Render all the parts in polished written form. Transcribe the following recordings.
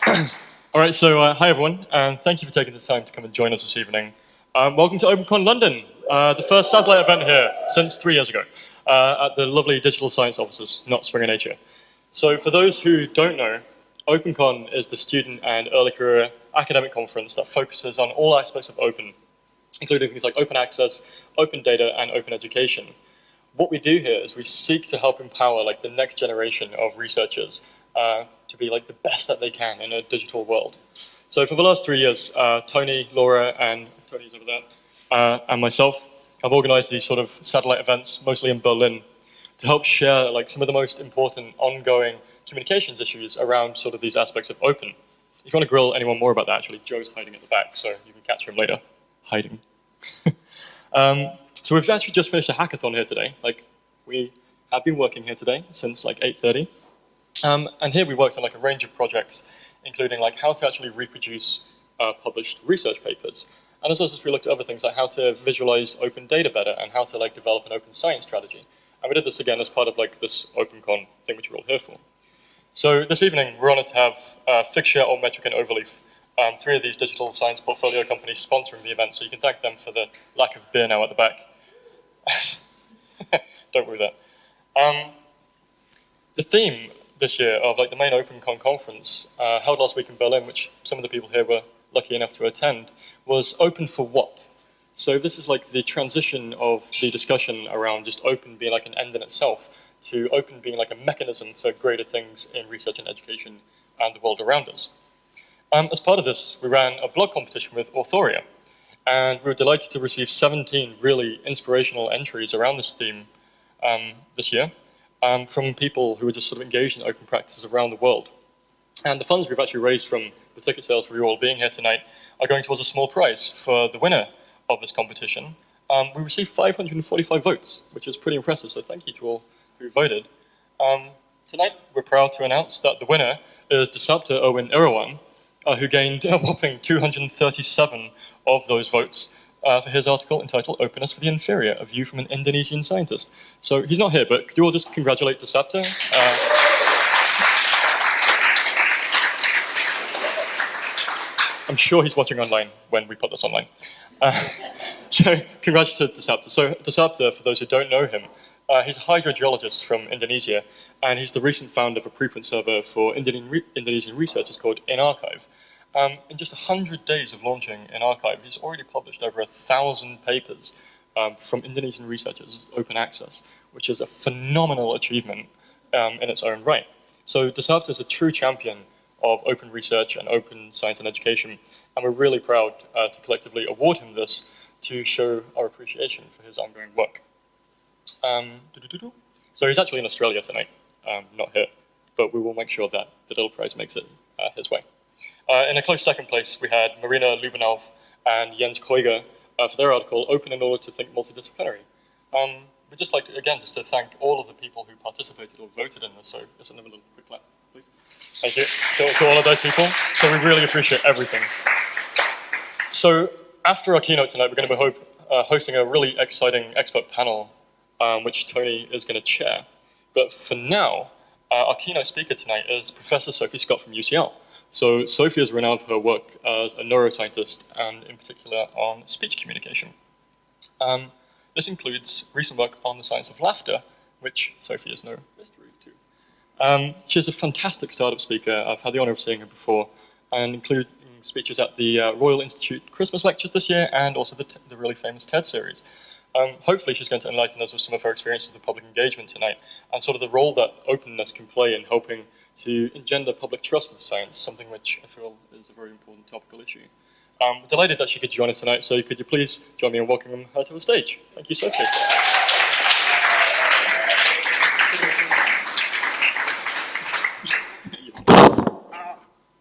All right, so hi everyone, and thank you for taking the time to come and join us this evening. Welcome to OpenCon London, the first satellite event here since 3 years ago at the lovely digital science offices, not Springer Nature. So for those who don't know, OpenCon is the student and early career academic conference that focuses on all aspects of open, including things like open access, open data, and open education. What we do here is we seek to help empower the next generation of researchers to be the best that they can in a digital world. So for the last 3 years, Tony, Laura, and Tony's over there, and myself have organized these sort of satellite events, mostly in Berlin, to help share some of the most important ongoing communications issues around sort of these aspects of open. If you want to grill anyone more about that, actually, Joe's hiding at the back, so you can catch him later. Hiding. So we've actually just finished a hackathon here today. We have been working here today since 8:30. And here we worked on a range of projects, including how to actually reproduce published research papers. And as well as we looked at other things like how to visualize open data better and how to develop an open science strategy. And we did this again as part of this OpenCon thing which we're all here for. So this evening we're honored to have Figshare, Altmetric, and Overleaf, 3 of these digital science portfolio companies sponsoring the event. So you can thank them for the lack of beer now at the back. Don't worry that. The theme this year of the main OpenCon conference held last week in Berlin, which some of the people here were lucky enough to attend, was open for what? So this is the transition of the discussion around just open being an end in itself to open being a mechanism for greater things in research and education and the world around us. As part of this, we ran a blog competition with Authoria, and we were delighted to receive 17 really inspirational entries around this theme this year. From people who are just sort of engaged in open practices around the world. And the funds we've actually raised from the ticket sales for you all being here tonight are going towards a small prize for the winner of this competition. We received 545 votes, which is pretty impressive, so thank you to all who voted. Tonight, we're proud to announce that the winner is Dasapta Owen Irawan, who gained a whopping 237 of those votes for his article entitled Openness for the Inferior, a View from an Indonesian Scientist. So he's not here, but could you all just congratulate Dasapta? I'm sure he's watching online when we put this online. So congrats to Dasapta. So Dasapta, for those who don't know him, he's a hydrogeologist from Indonesia, and he's the recent founder of a preprint server for Indonesian researchers called InArchive. In just 100 days of launching InArchive, he's already published over 1,000 papers from Indonesian researchers, open access, which is a phenomenal achievement in its own right. So Dasapta is a true champion of open research and open science and education, and we're really proud to collectively award him this to show our appreciation for his ongoing work. So he's actually in Australia tonight, not here, but we will make sure that the little prize makes it his way. In a close second place, we had Marina Lubanov and Jens Kreuger for their article, Open in Order to Think Multidisciplinary. We'd just like to, again, just to thank all of the people who participated or voted in this, so just another little quick clap, please. Thank you to all of those people. So we really appreciate everything. So after our keynote tonight, we're going to be hosting a really exciting expert panel, which Tony is going to chair. But for now, our keynote speaker tonight is Professor Sophie Scott from UCL. So Sophie is renowned for her work as a neuroscientist and in particular on speech communication. This includes recent work on the science of laughter, which Sophie is no mystery to. She's a fantastic startup speaker. I've had the honor of seeing her before, and including speeches at the Royal Institute Christmas lectures this year and also the really famous TED series. Hopefully she's going to enlighten us with some of her experiences with public engagement tonight and sort of the role that openness can play in helping to engender public trust with science, something which I feel is a very important topical issue. I'm delighted that she could join us tonight, so could you please join me in welcoming her to the stage? Thank you, Sophie.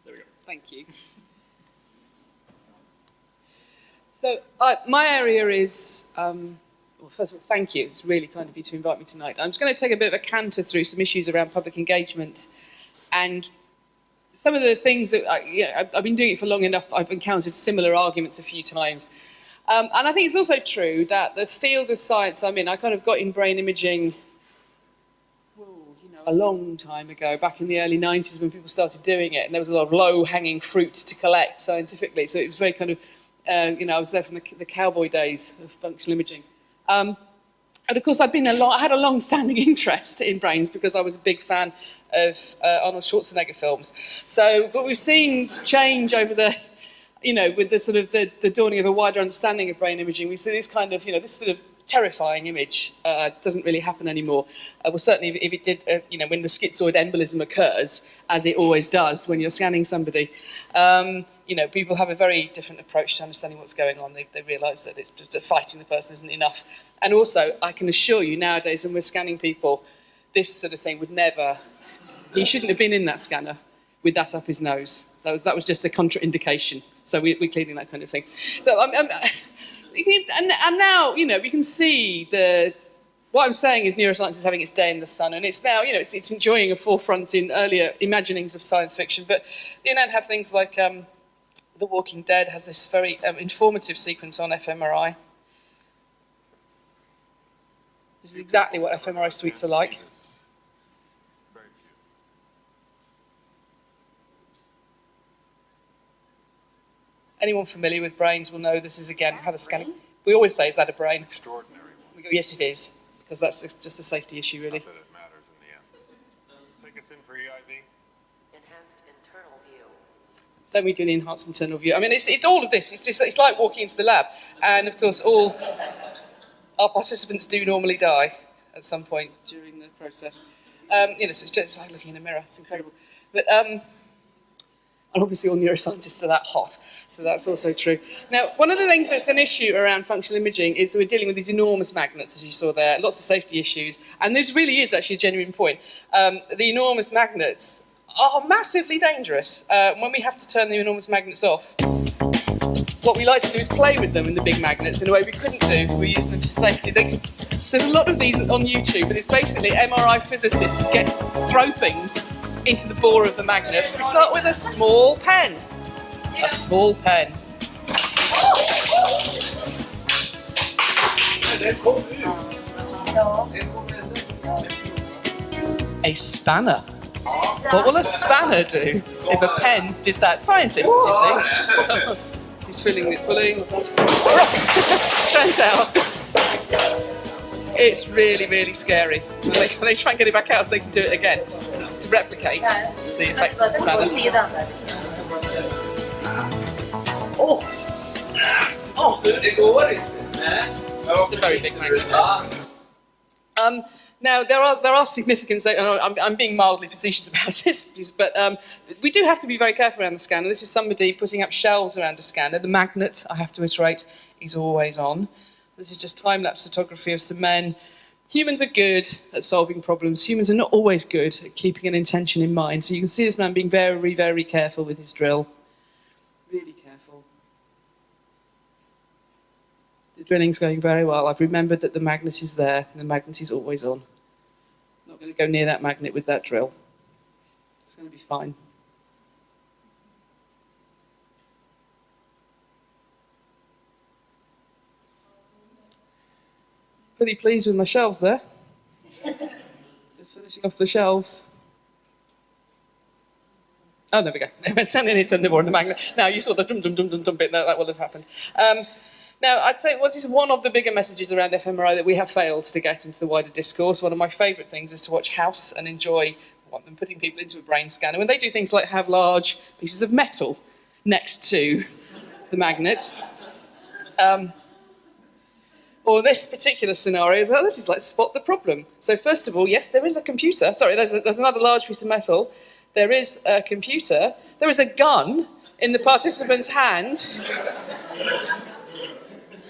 There we go. Thank you. So my area is, well, first of all, thank you. It's really kind of you to invite me tonight. I'm just going to take a bit of a canter through some issues around public engagement and some of the things that, I've been doing it for long enough, I've encountered similar arguments a few times. And I think it's also true that the field of science I'm in, I kind of got in brain imaging, a long time ago, back in the early 90s when people started doing it, and there was a lot of low-hanging fruit to collect scientifically. So it was very kind of, I was there from the cowboy days of functional imaging. And of course, I had a long-standing interest in brains because I was a big fan of Arnold Schwarzenegger films. So what we've seen change over the, with the sort of the dawning of a wider understanding of brain imaging, we see this kind of, this sort of terrifying image doesn't really happen anymore. Well, certainly if it did, when the schizoid embolism occurs, as it always does when you're scanning somebody, people have a very different approach to understanding what's going on. They realise that it's just fighting the person isn't enough. And also, I can assure you nowadays when we're scanning people, this sort of thing would never, he shouldn't have been in that scanner with that up his nose. That was just a contraindication. So we're cleaning that kind of thing. So and now, we can see what I'm saying is neuroscience is having its day in the sun, and it's now, it's enjoying a forefront in earlier imaginings of science fiction. But you now have things like The Walking Dead has this very informative sequence on fMRI. This is exactly what fMRI suites are like. Anyone familiar with brains will know this is, again, how the scanning. We always say, is that a brain? Extraordinary one. We go, yes, it is, because that's just a safety issue, really. Not that it matters in the end. Take us in for EIV. Enhanced internal view. Then we do the enhanced internal view. I mean, it's all of this. It's like walking into the lab. And, of course, all our participants do normally die at some point during the process. So it's just like looking in a mirror. It's incredible. But... and obviously all neuroscientists are that hot, so that's also true. Now, one of the things that's an issue around functional imaging is that we're dealing with these enormous magnets, as you saw there, lots of safety issues, and this really is actually a genuine point. The enormous magnets are massively dangerous. When we have to turn the enormous magnets off, what we like to do is play with them in the big magnets in a way we couldn't do. We're using them for safety. There's a lot of these on YouTube, but it's basically MRI physicists throw things into the bore of the magnet. We start with a small pen. A small pen. A spanner. What will a spanner do if a pen did that? Scientists, you see. He's filling with pulling. Turns out it's really, really scary. And they try and get it back out so they can do it again to replicate the effects of the spanner. It's a very big magnet. Now, there are significant, I'm being mildly facetious about it, but we do have to be very careful around the scanner. This is somebody putting up shelves around a scanner. The magnet, I have to iterate, is always on. This is just time-lapse photography of some men. Humans are good at solving problems. Humans are not always good at keeping an intention in mind. So you can see this man being very, very careful with his drill. Really careful. The drilling's going very well. I've remembered that the magnet is there, and the magnet is always on. I'm not going to go near that magnet with that drill. It's going to be fine. Pretty pleased with my shelves there. Just finishing off the shelves. Oh, there we go. It's on the board of the magnet. Now, you saw the dum bit. That will have happened. Now, I'd say this is one of the bigger messages around fMRI that we have failed to get into the wider discourse. One of my favourite things is to watch House and enjoy them putting people into a brain scanner. When they do things like have large pieces of metal next to the magnet. Or this particular scenario, well, this is like spot the problem. So first of all, yes, there is a computer. Sorry, there's another large piece of metal. There is a computer. There is a gun in the participant's hand.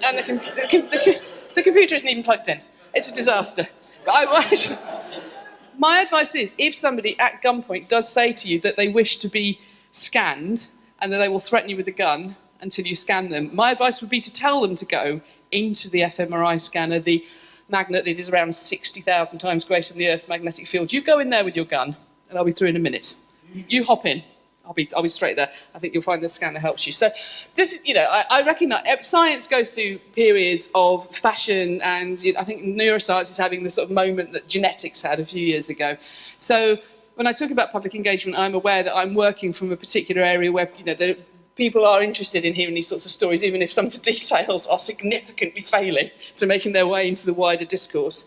And the computer isn't even plugged in. It's a disaster. My advice is, if somebody at gunpoint does say to you that they wish to be scanned and that they will threaten you with a gun until you scan them, my advice would be to tell them to go into the fMRI scanner. The magnet, it is around 60,000 times greater than the Earth's magnetic field. You go in there with your gun, and I'll be through in a minute. You hop in. I'll be straight there. I think you'll find the scanner helps you. So this, I recognise science goes through periods of fashion, and I think neuroscience is having the sort of moment that genetics had a few years ago. So when I talk about public engagement, I'm aware that I'm working from a particular area where people are interested in hearing these sorts of stories, even if some of the details are significantly failing to making their way into the wider discourse.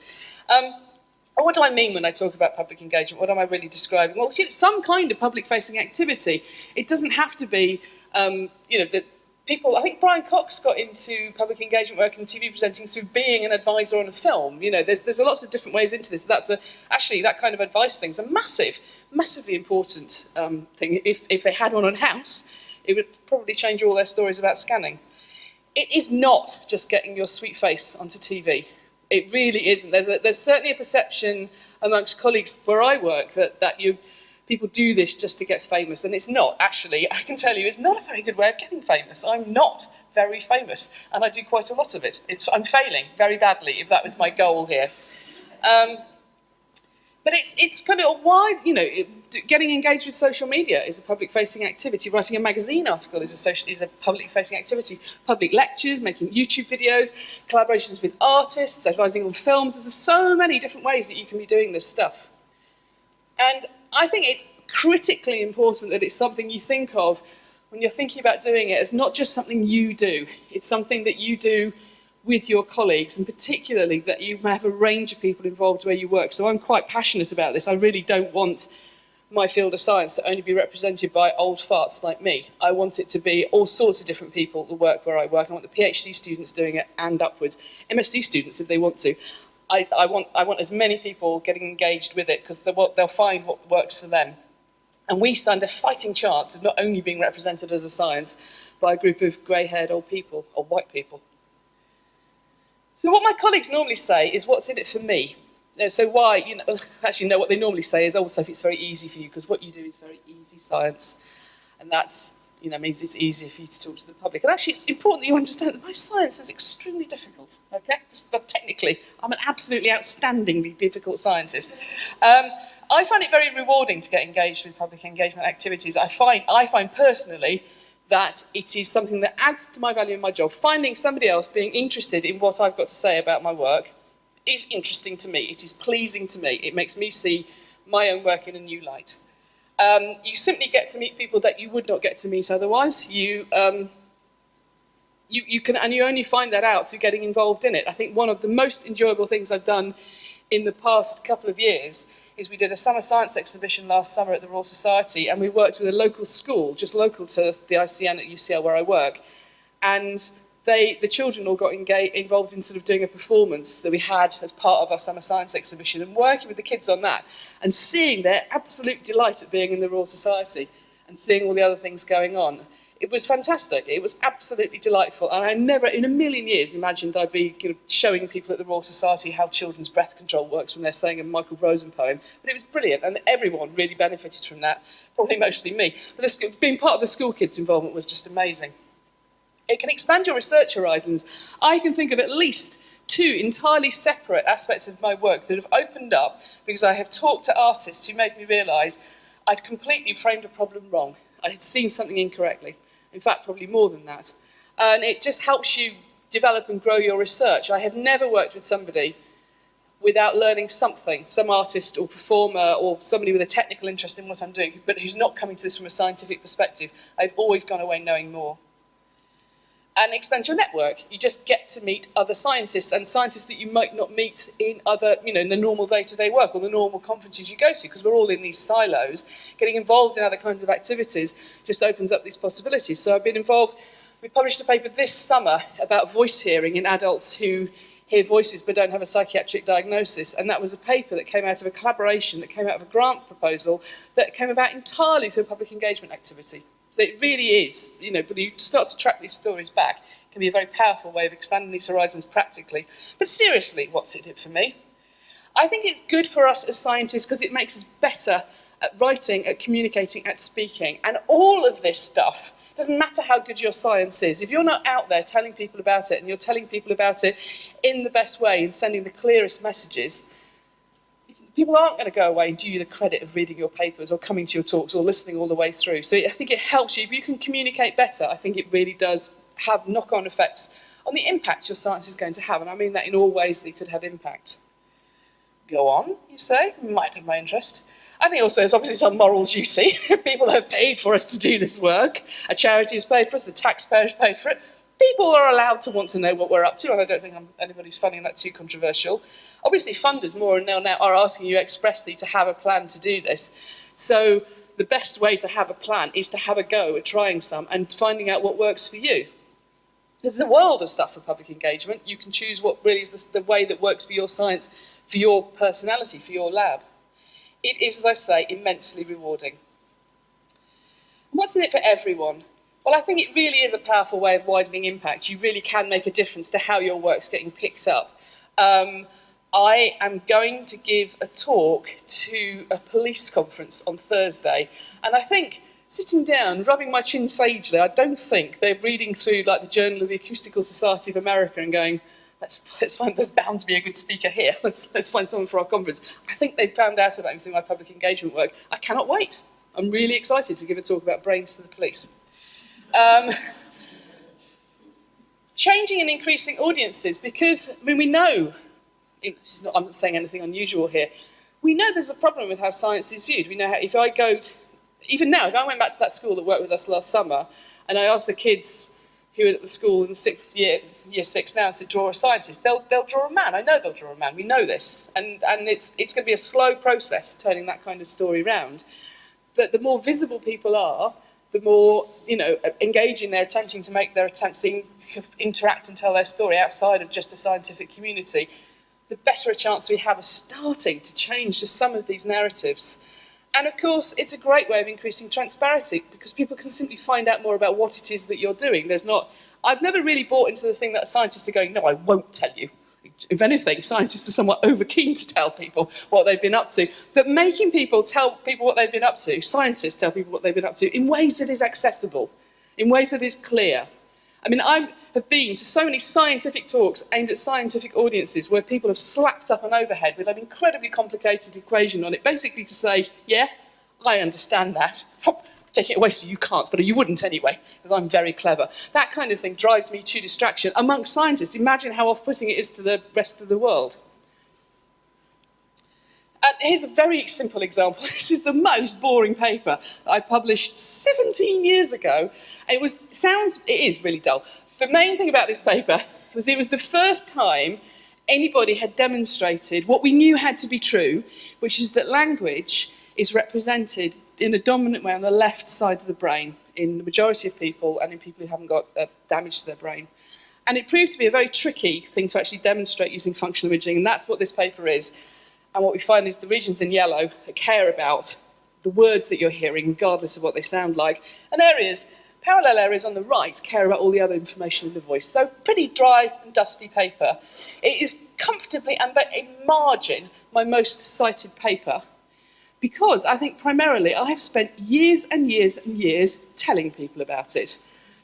What do I mean when I talk about public engagement? What am I really describing? Well, it's some kind of public-facing activity. It doesn't have to be, that people... I think Brian Cox got into public engagement work and TV presenting through being an advisor on a film. There's lots of different ways into this. Actually, that kind of advice thing is a massively important thing. If they had one on House, it would probably change all their stories about scanning. It is not just getting your sweet face onto TV. It really isn't. There's certainly a perception amongst colleagues where I work that people do this just to get famous, and it's not. Actually, I can tell you, it's not a very good way of getting famous. I'm not very famous, and I do quite a lot of it. I'm failing very badly, if that was my goal here. But it's kind of a wide, getting engaged with social media is a public-facing activity. Writing a magazine article is a public-facing activity. Public lectures, making YouTube videos, collaborations with artists, advising on films. There's so many different ways that you can be doing this stuff. And I think it's critically important that it's something you think of when you're thinking about doing it as not just something you do. It's something that you do with your colleagues, and particularly that you have a range of people involved where you work. So I'm quite passionate about this. I really don't want my field of science to only be represented by old farts like me. I want it to be all sorts of different people that work where I work. I want the PhD students doing it and upwards. MSc students if they want to. I want as many people getting engaged with it because they'll find what works for them. And we stand a fighting chance of not only being represented as a science by a group of grey-haired old people or white people. So what my colleagues normally say is, what's in it for me? So why, actually no, what they normally say is, Sophie, it's very easy for you because what you do is very easy science. And that's, means it's easier for you to talk to the public. And actually it's important that you understand that my science is extremely difficult, okay? But technically, I'm an absolutely outstandingly difficult scientist. I find it very rewarding to get engaged with public engagement activities. I find personally that it is something that adds to my value in my job. Finding somebody else being interested in what I've got to say about my work is interesting to me. It is pleasing to me. It makes me see my own work in a new light. You simply get to meet people that you would not get to meet otherwise. You only find that out through getting involved in it. I think one of the most enjoyable things I've done in the past couple of years is we did a summer science exhibition last summer at the Royal Society, and we worked with a local school, just local to the ICN at UCL where I work, and the children all got involved in sort of doing a performance that we had as part of our summer science exhibition, and working with the kids on that, and seeing their absolute delight at being in the Royal Society, and seeing all the other things going on. It was fantastic. It was absolutely delightful. And I never, in a million years, imagined I'd be showing people at the Royal Society how children's breath control works when they're saying a Michael Rosen poem. But it was brilliant, and everyone really benefited from that, probably mostly me. But being part of the school kids' involvement was just amazing. It can expand your research horizons. I can think of at least 2 entirely separate aspects of my work that have opened up because I have talked to artists who made me realise I'd completely framed a problem wrong. I had seen something incorrectly. In fact, probably more than that. And it just helps you develop and grow your research. I have never worked with somebody without learning something, some artist or performer or somebody with a technical interest in what I'm doing, but who's not coming to this from a scientific perspective. I've always gone away knowing more. And expand your network. You just get to meet other scientists, and scientists that you might not meet in other, in the normal day-to-day work or the normal conferences you go to, because we're all in these silos. Getting involved in other kinds of activities just opens up these possibilities. So I've been involved, we published a paper this summer about voice hearing in adults who hear voices but don't have a psychiatric diagnosis, and that was a paper that came out of a collaboration, that came out of a grant proposal, that came about entirely through a public engagement activity. So it really is, but you start to track these stories back. It can be a very powerful way of expanding these horizons practically. But seriously, what's it did for me? I think it's good for us as scientists because it makes us better at writing, at communicating, at speaking. And all of this stuff, doesn't matter how good your science is, if you're not out there telling people about it, and you're telling people about it in the best way and sending the clearest messages, people aren't going to go away and do you the credit of reading your papers or coming to your talks or listening all the way through. So I think it helps you. If you can communicate better, I think it really does have knock-on effects on the impact your science is going to have. And I mean that in all ways that it could have impact. Go on, you say? Might have my interest. I think also there's obviously some moral duty. People have paid for us to do this work. A charity has paid for us, the taxpayers paid for it. People are allowed to want to know what we're up to, and I don't think anybody's finding that too controversial. Obviously, funders more and now are asking you expressly to have a plan to do this. So the best way to have a plan is to have a go at trying some and finding out what works for you. There's the world of stuff for public engagement. You can choose what really is the way that works for your science, for your personality, for your lab. It is, as I say, immensely rewarding. What's in it for everyone? Well, I think it really is a powerful way of widening impact. You really can make a difference to how your work's getting picked up. I am going to give a talk to a police conference on Thursday, and I think, sitting down, rubbing my chin sagely, I don't think they're reading through like the Journal of the Acoustical Society of America and going, let's find, there's bound to be a good speaker here. Let's find someone for our conference. I think they've found out about me through my public engagement work. I cannot wait. I'm really excited to give a talk about brains to the police. Changing and increasing audiences, because, I mean, we know, I'm not saying anything unusual here, we know there's a problem with how science is viewed. We know how, if I go, even now, if I went back to that school that worked with us last summer, and I asked the kids who are at the school in the sixth year 6 now, and said, draw a scientist, they'll draw a man. I know they'll draw a man. We know this. And it's going to be a slow process turning that kind of story round. But the more visible people are, the more, engaging they're attempting to make their attempts to interact and tell their story outside of just a scientific community, the better a chance we have of starting to change just some of these narratives. And of course, it's a great way of increasing transparency because people can simply find out more about what it is that you're doing. I've never really bought into the thing that scientists are going, no, I won't tell you. If anything, scientists are somewhat over keen to tell people what they've been up to. But making people tell people what they've been up to, scientists tell people what they've been up to, in ways that is accessible, in ways that is clear. I mean, I have been to so many scientific talks aimed at scientific audiences where people have slapped up an overhead with an incredibly complicated equation on it, basically to say, yeah, I understand that. Take it away so you can't, but you wouldn't anyway, because I'm very clever. That kind of thing drives me to distraction amongst scientists. Imagine how off-putting it is to the rest of the world. Here's a very simple example. This is the most boring paper I published 17 years ago. It is really dull. The main thing about this paper was it was the first time anybody had demonstrated what we knew had to be true, which is that language is represented in a dominant way on the left side of the brain in the majority of people and in people who haven't got damage to their brain. And it proved to be a very tricky thing to actually demonstrate using functional imaging, and that's what this paper is. And what we find is the regions in yellow that care about the words that you're hearing, regardless of what they sound like, and parallel areas on the right care about all the other information in the voice. So pretty dry and dusty paper. It is comfortably and by a margin my most cited paper, because I think primarily I have spent years and years and years telling people about it.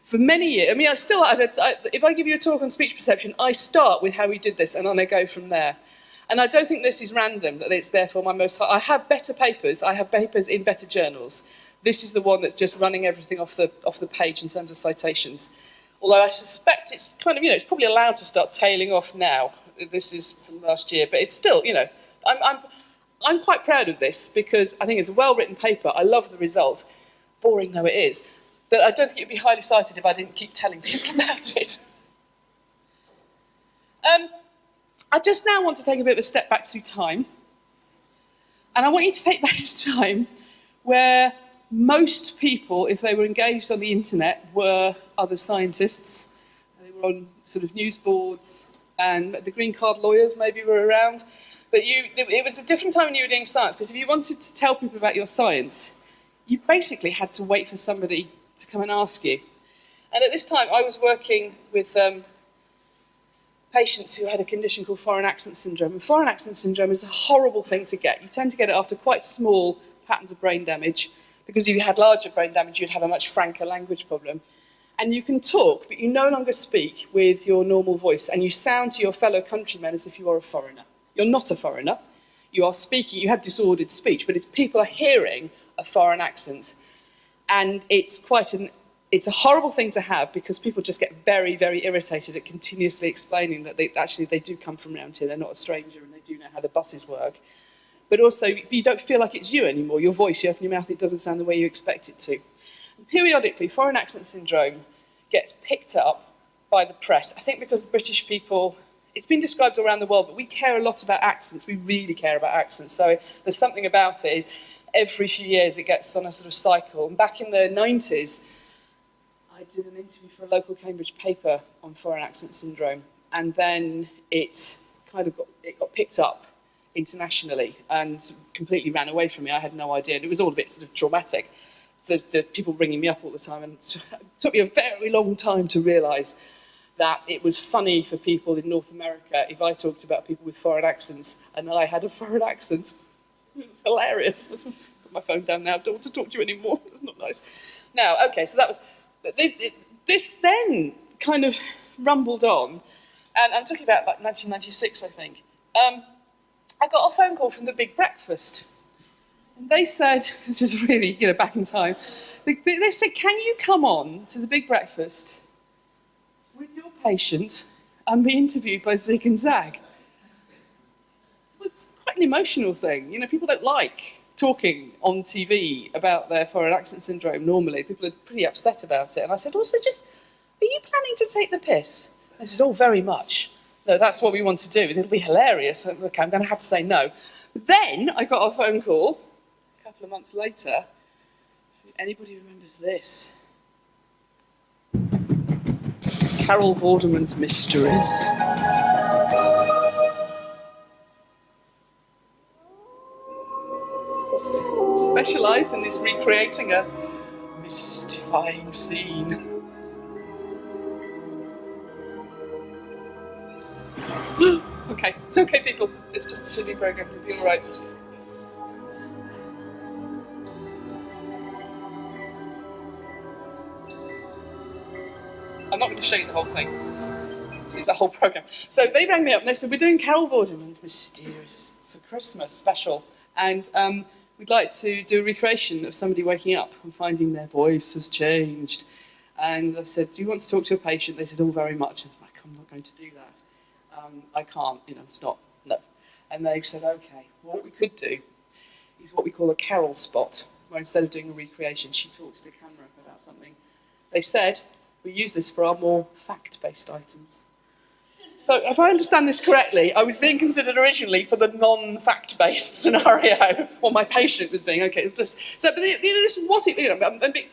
For many years, I mean, if I give you a talk on speech perception, I start with how we did this and then I go from there. And I don't think this is random, that it's therefore my most... I have better papers. I have papers in better journals. This is the one that's just running everything off the page in terms of citations. Although I suspect it's kind of, it's probably allowed to start tailing off now. This is from last year, but it's still, I'm quite proud of this because I think it's a well-written paper. I love the result. Boring though it is. But I don't think it'd be highly cited if I didn't keep telling people about it. I just now want to take a bit of a step back through time. And I want you to take back to time where most people, if they were engaged on the internet, were other scientists. They were on sort of news boards, and the green card lawyers maybe were around. But it was a different time when you were doing science, because if you wanted to tell people about your science, you basically had to wait for somebody to come and ask you. And at this time, I was working with patients who had a condition called foreign accent syndrome. And foreign accent syndrome is a horrible thing to get. You tend to get it after quite small patterns of brain damage, because if you had larger brain damage, you'd have a much franker language problem. And you can talk, but you no longer speak with your normal voice, and you sound to your fellow countrymen as if you are a foreigner. You're not a foreigner. you are speaking, you have disordered speech, but it's people are hearing a foreign accent. And it's it's a horrible thing to have because people just get very, very irritated at continuously explaining that they do come from around here, they're not a stranger and they do know how the buses work. But also, you don't feel like it's you anymore. Your voice, you open your mouth, it doesn't sound the way you expect it to. And periodically, foreign accent syndrome gets picked up by the press. I think because the British people, it's been described all around the world, but we care a lot about accents. We really care about accents. So there's something about it. Every few years, it gets on a sort of cycle. And back in the 90s, I did an interview for a local Cambridge paper on foreign accent syndrome, and then it got picked up internationally and completely ran away from me. I had no idea, and it was all a bit sort of traumatic. The people ringing me up all the time, and it took me a very long time to realise that it was funny for people in North America if I talked about people with foreign accents and that I had a foreign accent. It was hilarious. Put my phone down now. I don't want to talk to you anymore. That's not nice. Now, okay, so that was... This then kind of rumbled on, and I'm talking about like 1996, I think. I got a phone call from the Big Breakfast, and they said, this is really, back in time, they said, can you come on to the Big Breakfast with your patient and be interviewed by Zig and Zag? It was quite an emotional thing. People don't like talking on TV about their foreign accent syndrome normally. People are pretty upset about it. And I said, also, are you planning to take the piss? They said, oh, very much. No, that's what we want to do. And it'll be hilarious. Okay, I'm going to have to say no. But then I got a phone call a couple of months later. Anybody remembers this? Carol Vorderman's Mysteries. Specialised in this recreating a mystifying scene. Okay, it's okay, people. It's just a TV programme. It'll be all right. I'm not going to show you the whole thing. It's a whole programme. So they rang me up and they said, we're doing Carol Vorderman's Mysteries for Christmas special. And we'd like to do a recreation of somebody waking up and finding their voice has changed. And I said, do you want to talk to a patient? They said, oh, very much. I said, I'm not going to do that. I can't, it's not, no. And they said, okay, well, what we could do is what we call a Carol spot, where instead of doing a recreation, she talks to the camera about something. They said, we use this for our more fact-based items. So if I understand this correctly, I was being considered originally for the non-fact-based scenario, or my patient was being, okay, it's just, so, but this is what it,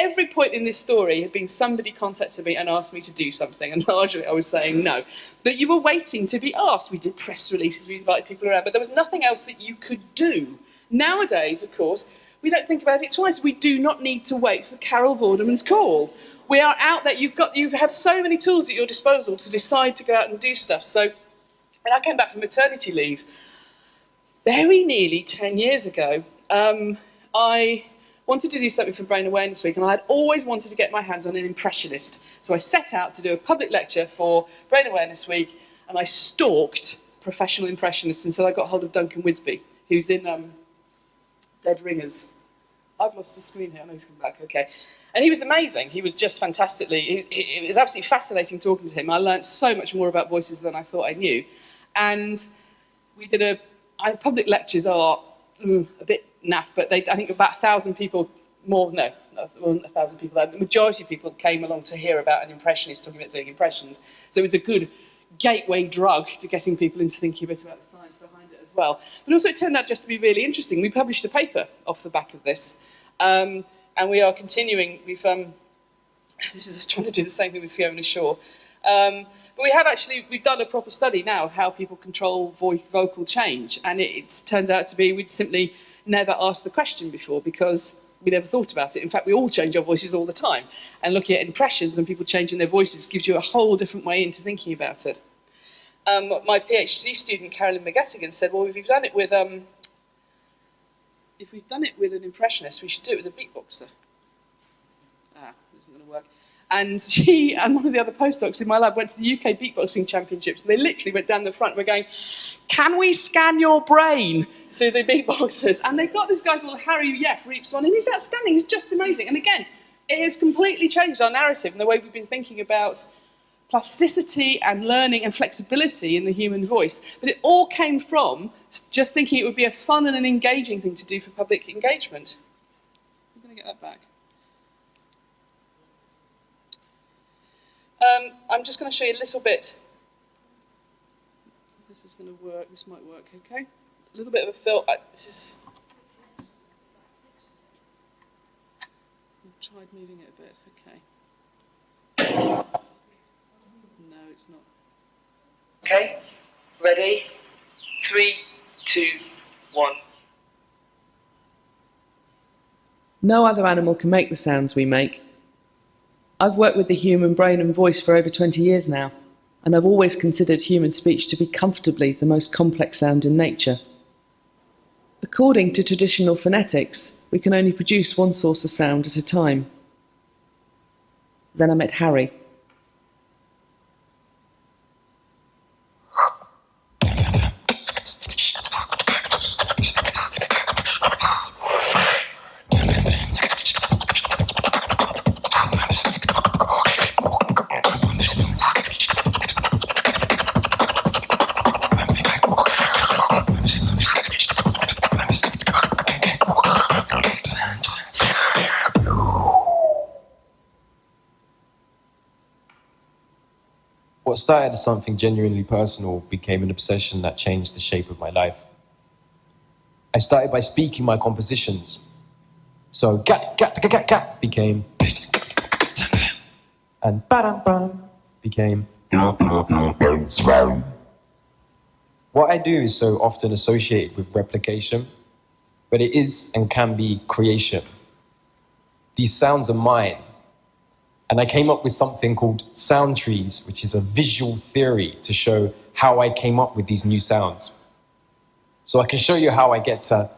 every point in this story had been somebody contacted me and asked me to do something, and largely I was saying no. That you were waiting to be asked. We did press releases, we invited people around, but there was nothing else that you could do. Nowadays, of course, we don't think about it twice. We do not need to wait for Carol Vorderman's call. We are out there. You have so many tools at your disposal to decide to go out and do stuff. So when I came back from maternity leave, very nearly 10 years ago, I wanted to do something for Brain Awareness Week, and I had always wanted to get my hands on an impressionist. So I set out to do a public lecture for Brain Awareness Week, and I stalked professional impressionists until I got hold of Duncan Wisby, who's in Dead Ringers. I've lost the screen here. I know he's coming back. Okay. And he was amazing. He was just fantastically... It was absolutely fascinating talking to him. I learned so much more about voices than I thought I knew. And we did public lectures are a bit naff, but I think about 1,000 people, more, no, not 1,000 people, the majority of people came along to hear about an impressionist talking about doing impressions. So it was a good gateway drug to getting people into thinking a bit about the science behind it as well. But also it turned out just to be really interesting. We published a paper off the back of this. And we are continuing, we've trying to do the same thing with Fiona Shaw. But we've done a proper study now of how people control vocal change. And it turns out to be, we'd simply never asked the question before because we never thought about it. In fact, we all change our voices all the time. And looking at impressions and people changing their voices gives you a whole different way into thinking about it. My PhD student, Carolyn McGettigan, said, well, if we've done it with an impressionist, we should do it with a beatboxer. This isn't going to work. And she and one of the other postdocs in my lab went to the UK beatboxing championships. And they literally went down the front and were going, "Can we scan your brain?" to the beatboxers. And they've got this guy called Harry Reeps on, and he's outstanding. He's just amazing. And again, it has completely changed our narrative and the way we've been thinking about plasticity and learning and flexibility in the human voice. But it all came from just thinking it would be a fun and an engaging thing to do for public engagement. I'm going to get that back. I'm just going to show you a little bit. This is going to work. This might work, okay? A little bit of a fill. This is. I've tried moving it a bit. Okay. No, it's not. Okay. Ready? 3, 2, 1. No other animal can make the sounds we make. I've worked with the human brain and voice for over 20 years now, and I've always considered human speech to be comfortably the most complex sound in nature. According to traditional phonetics, we can only produce one source of sound at a time. Then I met Harry. What started as something genuinely personal became an obsession that changed the shape of my life. I started by speaking my compositions. So gat became and ba-dum-bum became what I do is so often associated with replication, but it is and can be creation. These sounds are mine. And I came up with something called sound trees, which is a visual theory to show how I came up with these new sounds. So I can show you how I get to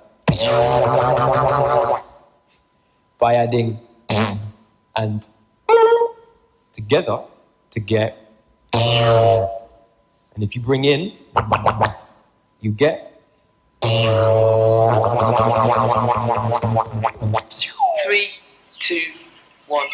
by adding and together to get. And if you bring in, you get. 3, 2, 1.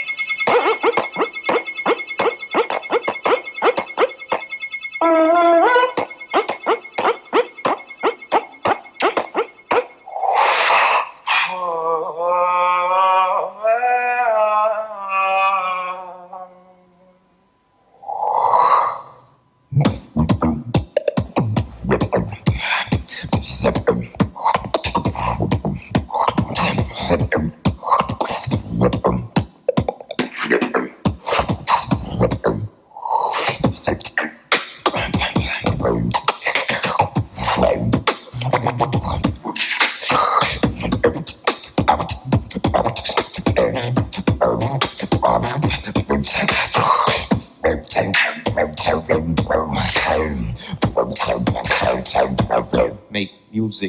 Make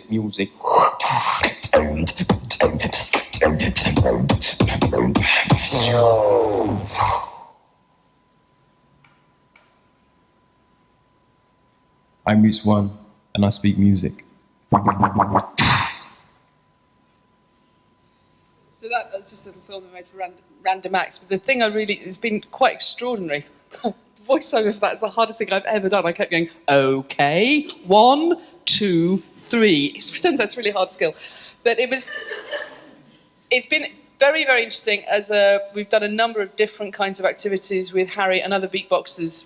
music. I'm Roots One, and I speak music. So that's just a little film I made for Random Acts. But the thing it's been quite extraordinary. The voiceover for that's the hardest thing I've ever done. I kept going, okay, 1, 2, 3. It turns out it's a really hard skill. But it's been very, very interesting we've done a number of different kinds of activities with Harry and other beatboxers,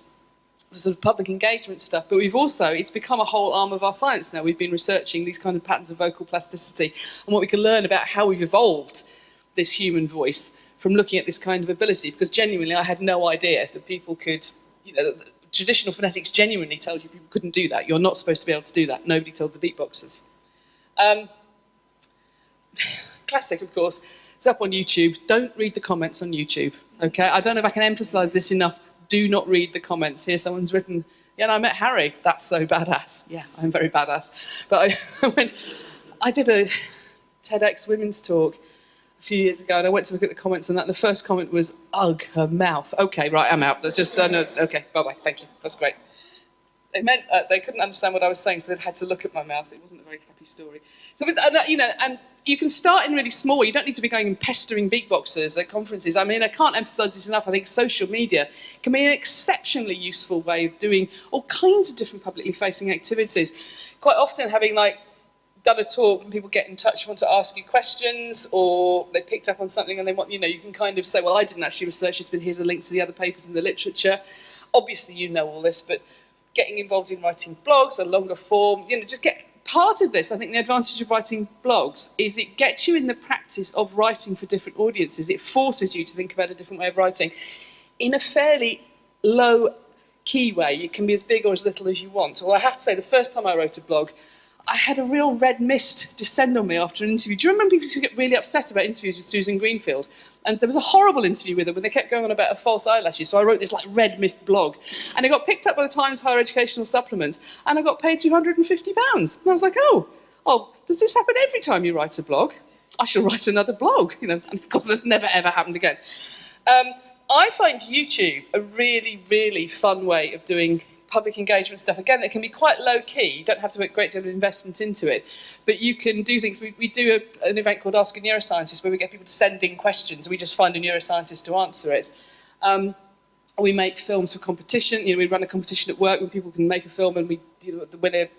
sort of public engagement stuff, but it's become a whole arm of our science now. We've been researching these kind of patterns of vocal plasticity and what we can learn about how we've evolved this human voice from looking at this kind of ability, because genuinely I had no idea that people could, traditional phonetics genuinely tells you people couldn't do that. You're not supposed to be able to do that. Nobody told the beatboxers. Classic, of course. It's up on YouTube. Don't read the comments on YouTube, okay? I don't know if I can emphasise this enough. Do not read the comments. Here someone's written, yeah, and I met Harry. That's so badass. Yeah, I'm very badass. But I did a TEDx women's talk, a few years ago, and I went to look at the comments on that, and the first comment was, ugh, her mouth. Okay, right, I'm out. That's just, no, okay, bye-bye, thank you, that's great. It meant they couldn't understand what I was saying, so they'd had to look at my mouth. It wasn't a very happy story. So, and you can start in really small. You don't need to be going and pestering beatboxers at conferences. I mean, I can't emphasise this enough. I think social media can be an exceptionally useful way of doing all kinds of different publicly facing activities. Quite often having done a talk and people get in touch, want to ask you questions, or they picked up on something and they want, you can kind of say, well, I didn't actually research this, but here's a link to the other papers in the literature. Obviously, you know all this, but getting involved in writing blogs, a longer form, just get part of this. I think the advantage of writing blogs is it gets you in the practice of writing for different audiences. It forces you to think about a different way of writing in a fairly low key way. It can be as big or as little as you want. Well, I have to say, the first time I wrote a blog, I had a real red mist descend on me after an interview. Do you remember people used to get really upset about interviews with Susan Greenfield? And there was a horrible interview with her when they kept going on about her false eyelashes. So I wrote this red mist blog. And it got picked up by the Times Higher Educational Supplement. And I got paid £250. And I was like, oh, does this happen every time you write a blog? I shall write another blog. And of course, that's never, ever happened again. I find YouTube a really, really fun way of doing public engagement stuff, again, that can be quite low-key. You don't have to put a great deal of investment into it, but you can do things. We do an event called Ask a Neuroscientist, where we get people to send in questions, and we just find a neuroscientist to answer it. We make films for competition. We run a competition at work when people can make a film, and the winner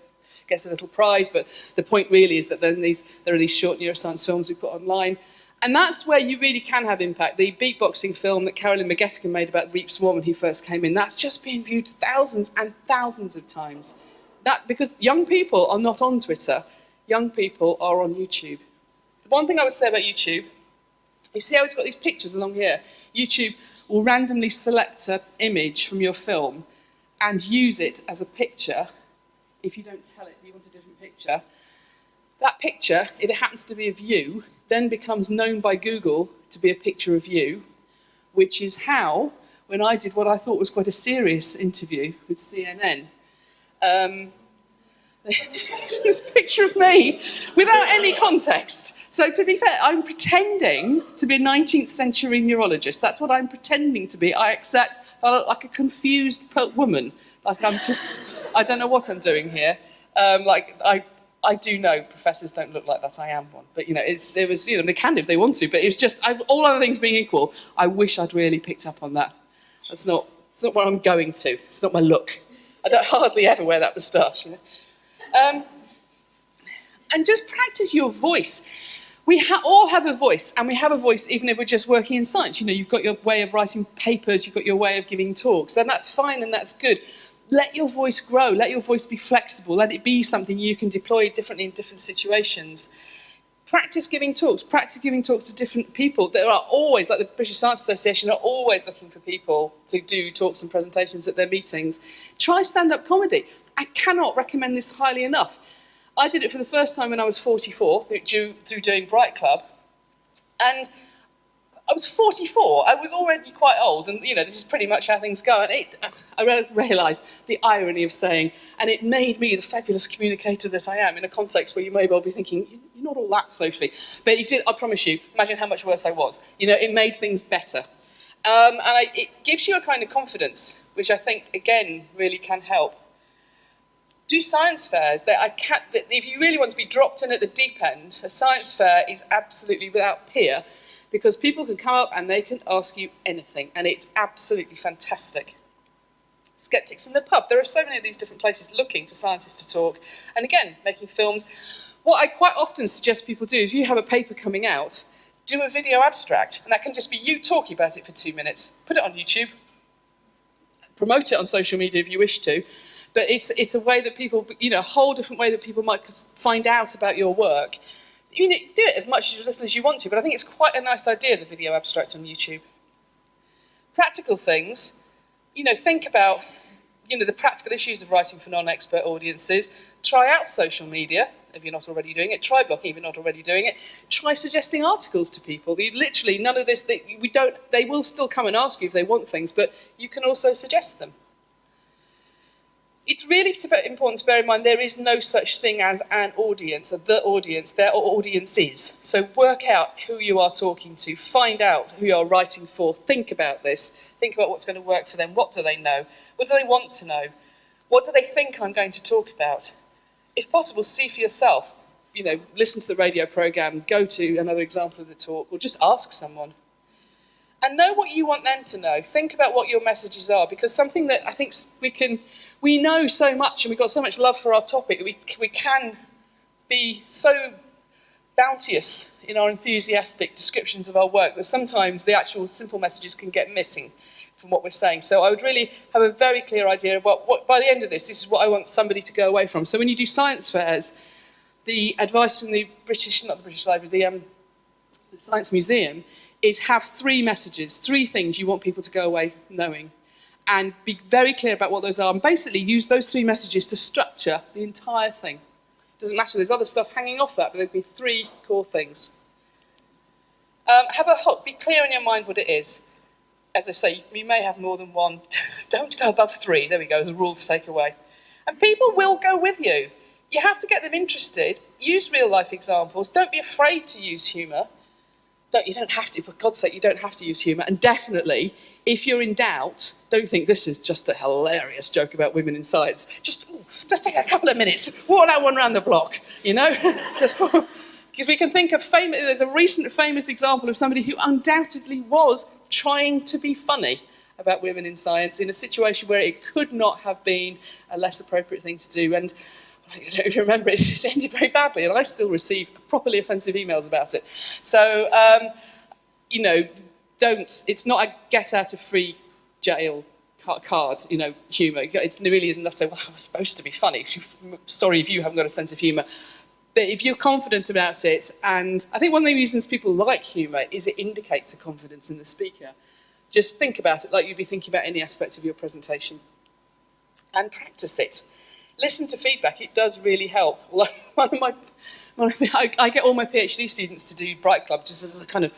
gets a little prize, but the point really is that then there are these short neuroscience films we put online. And that's where you really can have impact. The beatboxing film that Carolyn McGettigan made about Reep Swarm when he first came in, that's just been viewed thousands and thousands of times. Because young people are not on Twitter, young people are on YouTube. The one thing I would say about YouTube, you see how it's got these pictures along here? YouTube will randomly select an image from your film and use it as a picture. If you don't tell it you want a different picture, that picture, if it happens to be of you, then becomes known by Google to be a picture of you, which is how, when I did what I thought was quite a serious interview with CNN, this picture of me without any context. So to be fair, I'm pretending to be a 19th century neurologist. That's what I'm pretending to be. I accept that I look like a confused woman. I don't know what I'm doing here. I do know professors don't look like that. I am one. But, it was, they can if they want to. But it was just, all other things being equal, I wish I'd really picked up on that. It's not where I'm going to. It's not my look. I don't hardly ever wear that moustache, And just practice your voice. We all have a voice, and we have a voice even if we're just working in science. You've got your way of writing papers, you've got your way of giving talks, and that's fine and that's good. Let your voice grow, let your voice be flexible, let it be something you can deploy differently in different situations. Practice giving talks to different people. There are always, like the British Science Association, are always looking for people to do talks and presentations at their meetings. Try stand-up comedy. I cannot recommend this highly enough. I did it for the first time when I was 44 through doing Bright Club, and I was 44. I was already quite old, and this is pretty much how things go. And I realised the irony of saying, and it made me the fabulous communicator that I am in a context where you may well be thinking, you're not all that, Sophie. But it did, I promise you, imagine how much worse I was. It made things better. It gives you a kind of confidence, which I think, again, really can help. Do science fairs. If you really want to be dropped in at the deep end, a science fair is absolutely without peer, because people can come up and they can ask you anything, and it's absolutely fantastic. Skeptics in the Pub. There are so many of these different places looking for scientists to talk, and again, making films. What I quite often suggest people do, if you have a paper coming out, do a video abstract, and that can just be you talking about it for 2 minutes. Put it on YouTube. Promote it on social media if you wish to. But it's a way that people, a whole different way that people might find out about your work. You do it as much as little as you want to, but I think it's quite a nice idea, the video abstract on YouTube. Practical things, think about, the practical issues of writing for non-expert audiences. Try out social media, if you're not already doing it. Try blogging, if you're not already doing it. Try suggesting articles to people. Literally, none of this, they will still come and ask you if they want things, but you can also suggest them. it's really important to bear in mind there is no such thing as an audience, or the audience. There are audiences. So work out who you are talking to, find out who you are writing for, think about this, think about what's going to work for them, what do they know, what do they want to know, what do they think I'm going to talk about. If possible, see for yourself, listen to the radio programme, go to another example of the talk, or just ask someone. And know what you want them to know. Think about what your messages are, because something that I think we know so much and we've got so much love for our topic, we can be so bounteous in our enthusiastic descriptions of our work that sometimes the actual simple messages can get missing from what we're saying. So I would really have a very clear idea of what by the end of this is what I want somebody to go away from. So when you do science fairs, the advice from the not the British Library, the Science Museum, is have 3 messages, 3 things you want people to go away knowing. And be very clear about what those are, and basically use those 3 messages to structure the entire thing. It doesn't matter, there's other stuff hanging off that, but there'd be 3 core things. Be clear in your mind what it is. As I say, you may have more than one. Don't go above 3, there we go, as a rule to take away. And people will go with you. You have to get them interested. Use real-life examples. Don't be afraid to use humour. You don't have to, for God's sake, you don't have to use humour. And definitely, if you're in doubt, don't think this is just a hilarious joke about women in science. Just take a couple of minutes, walk that one round the block, Just because we can think of there's a recent famous example of somebody who undoubtedly was trying to be funny about women in science in a situation where it could not have been a less appropriate thing to do. And I don't know if you remember it, it ended very badly, and I still receive properly offensive emails about it. So, it's not a get-out-of-free jail card, humour. It really isn't enough to say, well, I was supposed to be funny. Sorry if you haven't got a sense of humour. But if you're confident about it, and I think one of the reasons people like humour is it indicates a confidence in the speaker. Just think about it like you'd be thinking about any aspect of your presentation. And practice it. Listen to feedback, it does really help. I get all my PhD students to do Bright Club just as a kind of,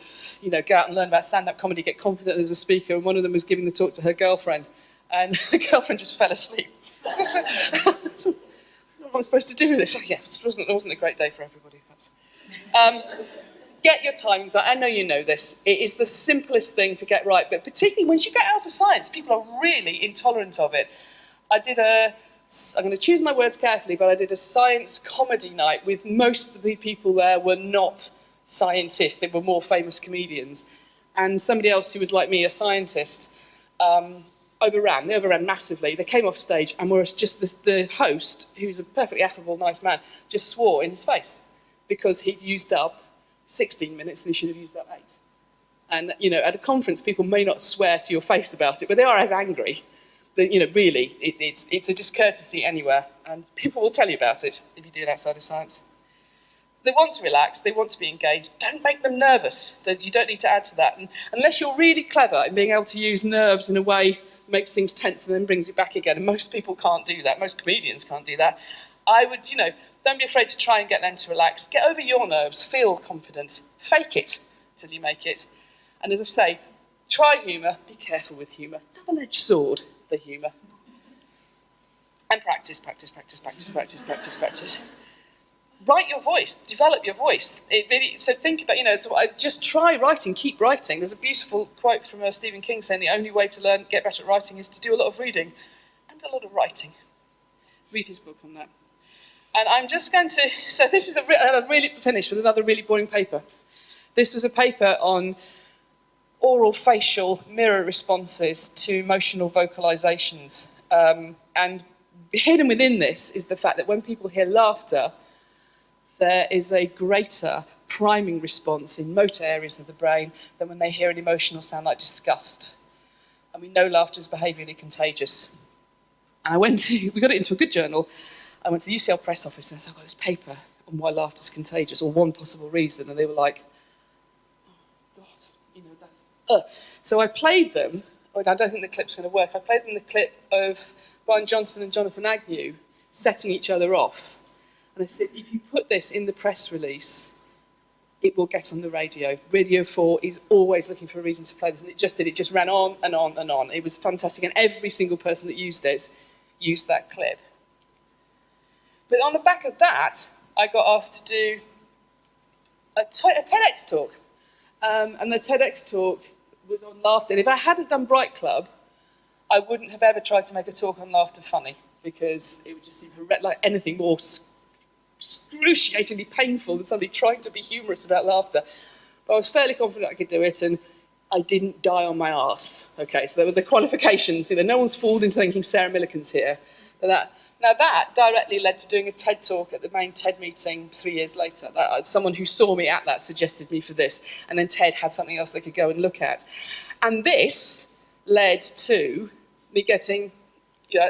go out and learn about stand-up comedy, get confident as a speaker, and one of them was giving the talk to her girlfriend, and the girlfriend just fell asleep. What am I supposed to do with this? Oh, yeah, it wasn't a great day for everybody. Get your timings right. I know you know this. It is the simplest thing to get right, but particularly once you get out of science, people are really intolerant of it. I'm going to choose my words carefully, but I did a science comedy night with most of the people there were not scientists. They were more famous comedians. And somebody else who was like me, a scientist, overran. They overran massively. They came off stage and whereas just the host, who's a perfectly affable, nice man, just swore in his face because he'd used up 16 minutes and he should have used up 8. And, at a conference, people may not swear to your face about it, but they are as angry. Really, it's a discourtesy anywhere, and people will tell you about it if you do it outside of science. They want to relax, they want to be engaged. Don't make them nervous. You don't need to add to that. And unless you're really clever in being able to use nerves in a way that makes things tense and then brings it back again, and most people can't do that, most comedians can't do that, I would, don't be afraid to try and get them to relax. Get over your nerves, feel confident, fake it till you make it. And as I say, try humour, be careful with humour. Double-edged sword. The humour. And practice. Write your voice, develop your voice. So think about, just try writing, keep writing. There's a beautiful quote from Stephen King saying the only way to get better at writing is to do a lot of reading and a lot of writing. Read his book on that. And I'm just going to, so this is really finished with another really boring paper. This was a paper on oral facial mirror responses to emotional vocalizations. And hidden within this is the fact that when people hear laughter, there is a greater priming response in motor areas of the brain than when they hear an emotional sound like disgust. And we know laughter is behaviourally contagious. And we got it into a good journal. I went to the UCL press office and I said, I've got this paper on why laughter is contagious, or one possible reason. And they were like, So I played them. I don't think the clip's going to work. I played them the clip of Brian Johnson and Jonathan Agnew setting each other off. And I said, if you put this in the press release, it will get on the radio. Radio 4 is always looking for a reason to play this. And it just did. It just ran on and on and on. It was fantastic. And every single person that used it use that clip. But on the back of that, I got asked to do a TEDx talk. And the TEDx talk was on laughter. And if I hadn't done Bright Club, I wouldn't have ever tried to make a talk on laughter funny, because it would just seem like anything more excruciatingly painful than somebody trying to be humorous about laughter. But I was fairly confident I could do it, and I didn't die on my arse. Okay, so there were the qualifications. No one's fooled into thinking Sarah Millican's here. Now that directly led to doing a TED talk at the main TED meeting 3 years later. Someone who saw me at that suggested me for this, and then TED had something else they could go and look at. And this led to me getting,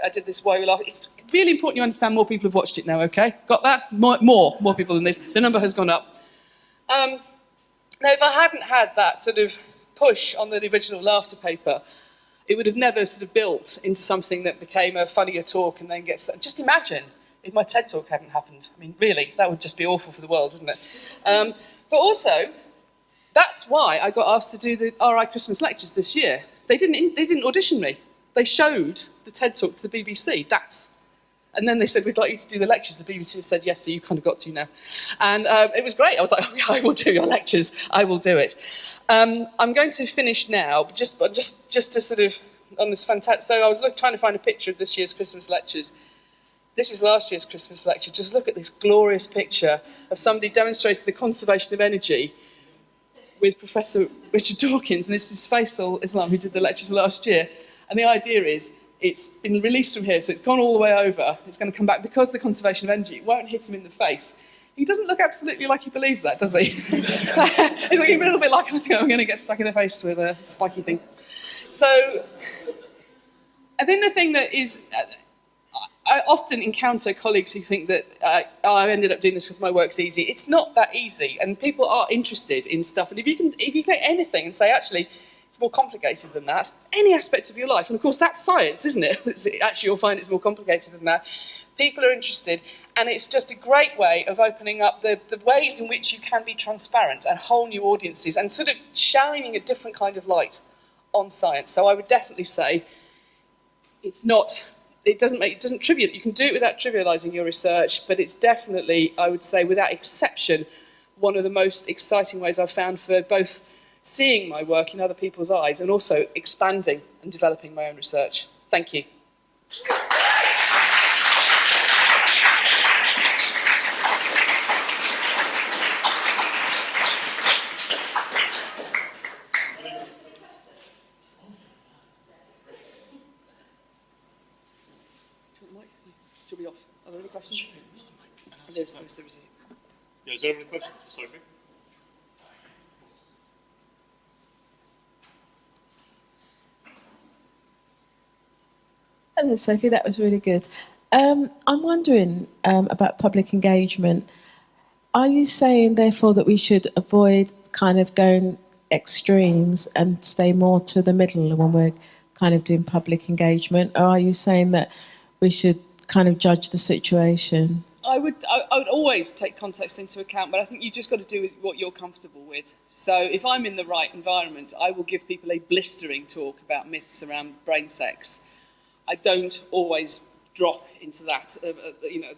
I did this Why We Laugh. It's really important you understand more people have watched it now, okay? Got that? More people than this. The number has gone up. Now, if I hadn't had that sort of push on the original laughter paper, it would have never sort of built into something that became a funnier talk and then gets... Just imagine if my TED talk hadn't happened. I mean, really, that would just be awful for the world, wouldn't it? But also, that's why I got asked to do the RI Christmas lectures this year. They didn't audition me. They showed the TED talk to the BBC. And then they said, we'd like you to do the lectures. The BBC have said yes, so you kind of got to now. And it was great. I was like, oh, yeah, I will do your lectures. I will do it. I'm going to finish now, but just to sort of, on this fantastic... So I was trying to find a picture of this year's Christmas lectures. This is last year's Christmas lecture. Just look at this glorious picture of somebody demonstrating the conservation of energy with Professor Richard Dawkins, and this is Faisal Islam, who did the lectures last year. And the idea is, it's been released from here, so it's gone all the way over. It's going to come back because the conservation of energy. It won't hit him in the face. He doesn't look absolutely like he believes that, does he? He's looking a little bit like, I think I'm going to get stuck in the face with a spiky thing. So I think the thing that is... I often encounter colleagues who think that I ended up doing this because my work's easy. It's not that easy, and people are interested in stuff. And if you take anything and say, actually, it's more complicated than that, any aspect of your life, and of course that's science, isn't it? Actually, you'll find it's more complicated than that. People are interested, and it's just a great way of opening up the ways in which you can be transparent and whole new audiences and sort of shining a different kind of light on science. So I would definitely say it doesn't trivial. You can do it without trivialising your research, but it's definitely, I would say, without exception, one of the most exciting ways I've found for both seeing my work in other people's eyes and also expanding and developing my own research. Thank you. Should we off? Are there any questions? Yeah, is there any questions for Sophie? Hello, Sophie. That was really good. I'm wondering about public engagement. Are you saying, therefore, that we should avoid kind of going extremes and stay more to the middle when we're kind of doing public engagement? Or are you saying that we should kind of judge the situation? I would always take context into account, but I think you've just got to do what you're comfortable with. So if I'm in the right environment, I will give people a blistering talk about myths around brain sex. I don't always drop into that, the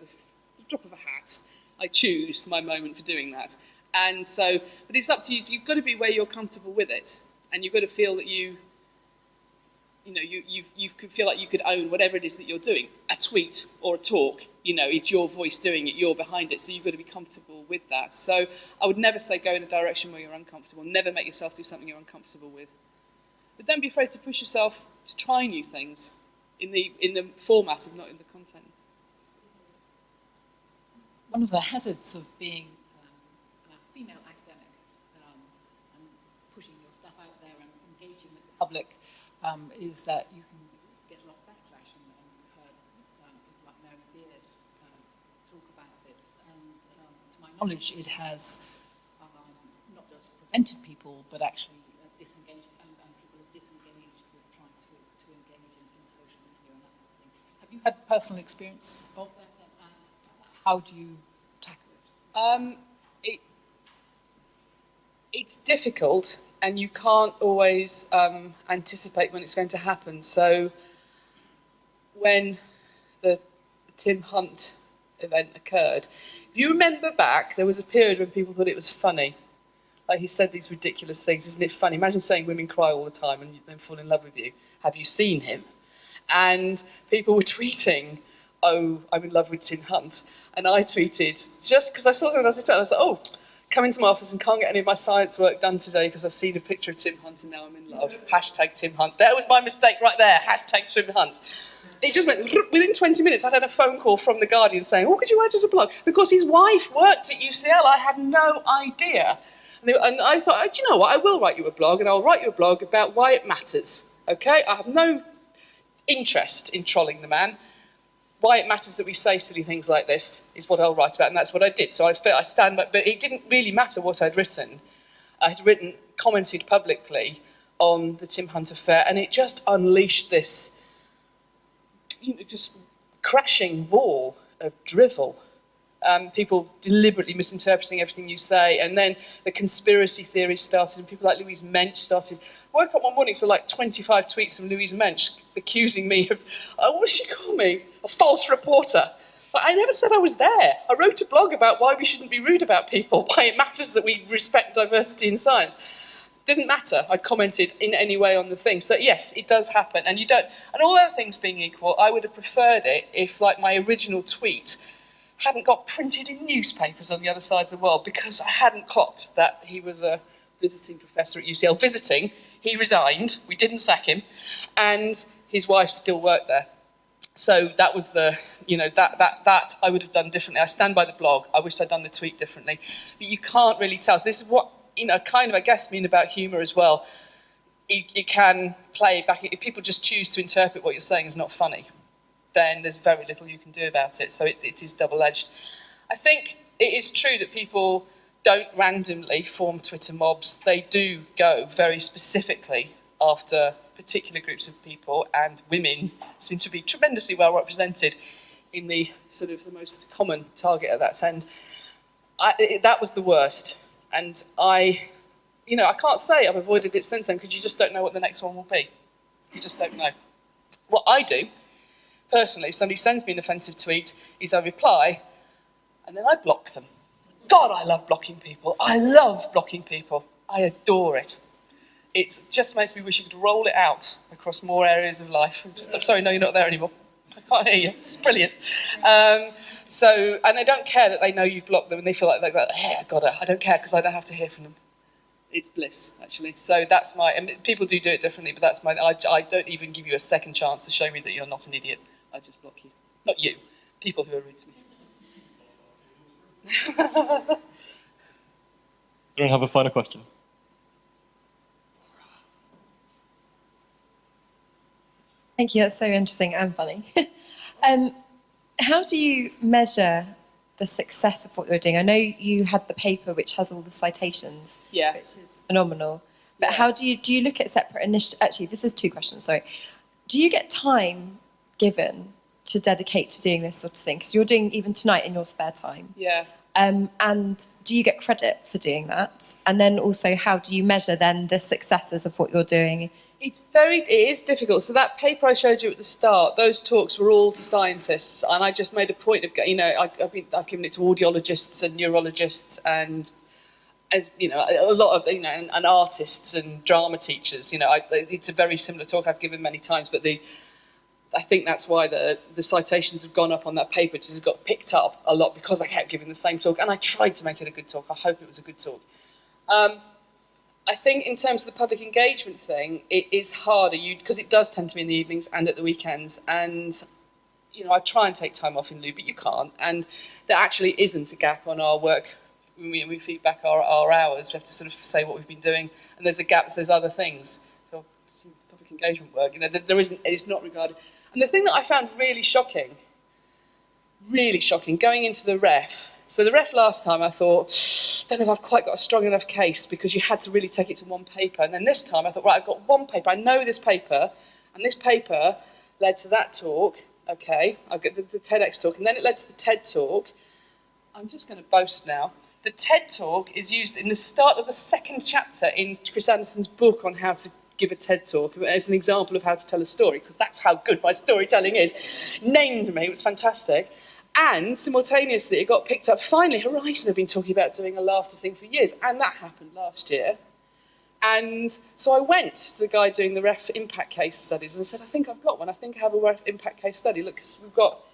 drop of a hat. I choose my moment for doing that. And so, but it's up to you. You've got to be where you're comfortable with it, and you've got to feel that you could feel like you could own whatever it is that you're doing. A tweet or a talk, it's your voice doing it, you're behind it, so you've got to be comfortable with that. So I would never say go in a direction where you're uncomfortable. Never make yourself do something you're uncomfortable with. But don't be afraid to push yourself to try new things in the format and not in the content. One of the hazards of being a female academic and pushing your stuff out there and engaging with the public is that you can get a lot of backlash, and we've heard people like Mary Beard talk about this. And to my knowledge, it has not just prevented people, but actually disengaged, and people have disengaged with trying to engage in social media and that sort of thing. Have you had personal experience of that, and how do you tackle it? It's difficult, and you can't always anticipate when it's going to happen. So when the Tim Hunt event occurred, if you remember back, there was a period when people thought it was funny. Like, he said these ridiculous things, isn't it funny? Imagine saying women cry all the time and then fall in love with you. Have you seen him? And people were tweeting, oh, I'm in love with Tim Hunt. And I tweeted, just because I saw something else, I was like, oh, come into my office and can't get any of my science work done today because I've seen a picture of Tim Hunt and now I'm in love. Hashtag Tim Hunt. That was my mistake right there. Hashtag Tim Hunt. It just went, within 20 minutes, I'd had a phone call from The Guardian saying, oh, could you write us a blog? Because his wife worked at UCL. I had no idea. And I thought, do you know what? I will write you a blog, and I'll write you a blog about why it matters. Okay? I have no interest in trolling the man. Why it matters that we say silly things like this is what I'll write about, and that's what I did. So I stand by, but it didn't really matter what I'd written. I'd commented publicly on the Tim Hunt affair, and it just unleashed this, just crashing wall of drivel. People deliberately misinterpreting everything you say, and then the conspiracy theories started, and people like Louise Mensch started. I woke up one morning to like 25 tweets from Louise Mensch accusing me of, what did she call me? A false reporter. But I never said I was there. I wrote a blog about why we shouldn't be rude about people, why it matters that we respect diversity in science. Didn't matter. I'd commented in any way on the thing. So yes, it does happen, and you don't. And all other things being equal, I would have preferred it if, like, my original tweet hadn't got printed in newspapers on the other side of the world, because I hadn't clocked that he was a visiting professor at UCL. Visiting, he resigned, we didn't sack him, and his wife still worked there. So that was the, that I would have done differently. I stand by the blog. I wish I'd done the tweet differently. But you can't really tell. So this is what, kind of, I guess, mean about humour as well. You can play back. If people just choose to interpret what you're saying as not funny, then there's very little you can do about it. So it is double-edged. I think it is true that people don't randomly form Twitter mobs. They do go very specifically after particular groups of people, and women seem to be tremendously well represented in the sort of the most common target at that end. That was the worst. And I can't say I've avoided it since then, because you just don't know what the next one will be. You just don't know. What I do, personally, if somebody sends me an offensive tweet, is I reply, and then I block them. God, I love blocking people. I love blocking people. I adore it. It just makes me wish you could roll it out across more areas of life. I'm sorry, no, you're not there anymore. I can't hear you. It's brilliant. And I don't care that they know you've blocked them and they feel like, hey, I don't care because I don't have to hear from them. It's bliss, actually. So that's people do it differently, but that's I don't even give you a second chance to show me that you're not an idiot. I just block you. Not you. People who are rude to me. Anyone have a final question? Thank you, that's so interesting and funny. How do you measure the success of what you're doing? I know you had the paper which has all the citations, yeah, which is phenomenal. But how do you look at separate initiatives? Actually, this is two questions, sorry. Do you get time given to dedicate to doing this sort of thing? Because you're doing even tonight in your spare time. Yeah. And do you get credit for doing that? And then also, how do you measure then the successes of what you're doing? It is difficult. So that paper I showed you at the start, those talks were all to scientists, and I just made a point of, I've given it to audiologists and neurologists and, as a lot of, and artists and drama teachers. It's a very similar talk I've given many times, but I think that's why the citations have gone up on that paper. It just got picked up a lot because I kept giving the same talk, and I tried to make it a good talk. I hope it was a good talk. I think in terms of the public engagement thing, it is harder because it does tend to be in the evenings and at the weekends. And, I try and take time off in lieu, but you can't. And there actually isn't a gap on our work. When we feed back our hours, we have to sort of say what we've been doing. And there's a gap that says other things. So some public engagement work, there isn't, it's not regarded. And the thing that I found really shocking, going into the ref. So the ref last time, I thought, don't know if I've quite got a strong enough case, because you had to really take it to one paper. And then this time I thought, right, I've got one paper. I know this paper, and this paper led to that talk. Okay, I've got the TEDx talk, and then it led to the TED talk. I'm just going to boast now. The TED talk is used in the start of the second chapter in Chris Anderson's book on how to give a TED talk as an example of how to tell a story, because that's how good my storytelling is. Named me, it was fantastic. And simultaneously, it got picked up. Finally, Horizon have been talking about doing a laughter thing for years, and that happened last year. And so I went to the guy doing the ref impact case studies, and I said, I think I've got one. I think I have a ref impact case study. Look, 'cause we've got